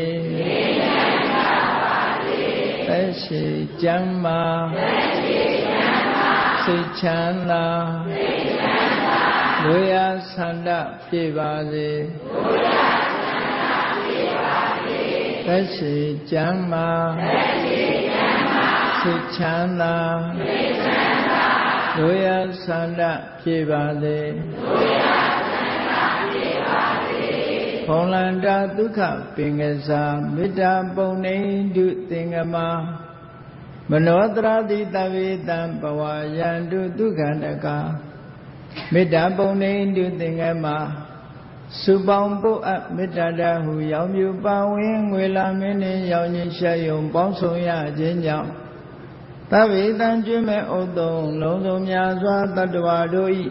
သက်ရှိကျမ်းမာစိတ်ချမ်းသာလူရဆန္ဒပြည့်ပါစေသက်ရှိကျမ်းမာစိတ်ချမ်းသာလူရဆန္ဒပြည့်ပါစေဘုံလန္တာဒုက္ခပင်ကစားမေတ္တာပုံနေတုသင်္ကမမနောတရာတိတဝေတံဘဝယန္တုဒုက္ခတကမေတ္တာပုံနေတုသင်္ကမစုပေါင်းပုအပ်မေတ္တာတဟုရောင်မြူပါဝင်ငွေလာမင်းနှင့်ရောင်ကြီးရှက်ယုံပေါင်းဆောင်ရခြင်းကြောင့်သဗ္ဗေတံကျွမ်းမဲ့ဥတ္တုံလုံးစုံများစွာတတ္တဝါတို့၏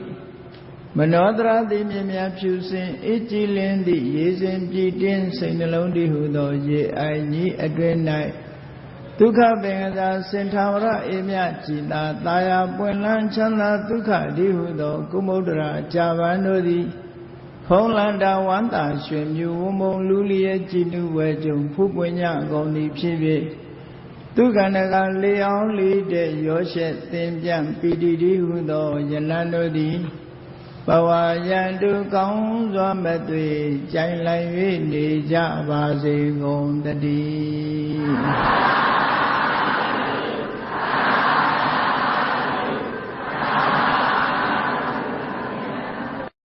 မနောတရာတိမြင်များဖြူစင်အေးကြည်လင်းသည့်ရေစဉ်ပြည့်တင်းစိတ်နှလုံးတည်ဟုသောရေအိုင်ကြီးအတွင်၌ဒုက္ခပင်ကစားစင်ထာဝရအေမြကြည်သာတာယာပွင့်လန်းချမ်းသာဒုက္ခတည်ဟုသောကုမုဒ္ဒရာကြာပန်တို့သည်ဖုံးလန္တာဝန္တာရွှင်မြူဝမုံလူလျက်ကြည်နုဝဲကြုံဖူးပွင့်ညကုန်သည်ဖြစ်၍ဒုက္ခနကလေအောင်လေးတဲ့ရောရှက်သင်ပြန့်ပီတိတည်ဟုသောယလန်တို့သည်ဘဝယန္တုကောင်းစွာမသွေကြိုင်လိုက်၍နေကြပါစေကုန်တည်း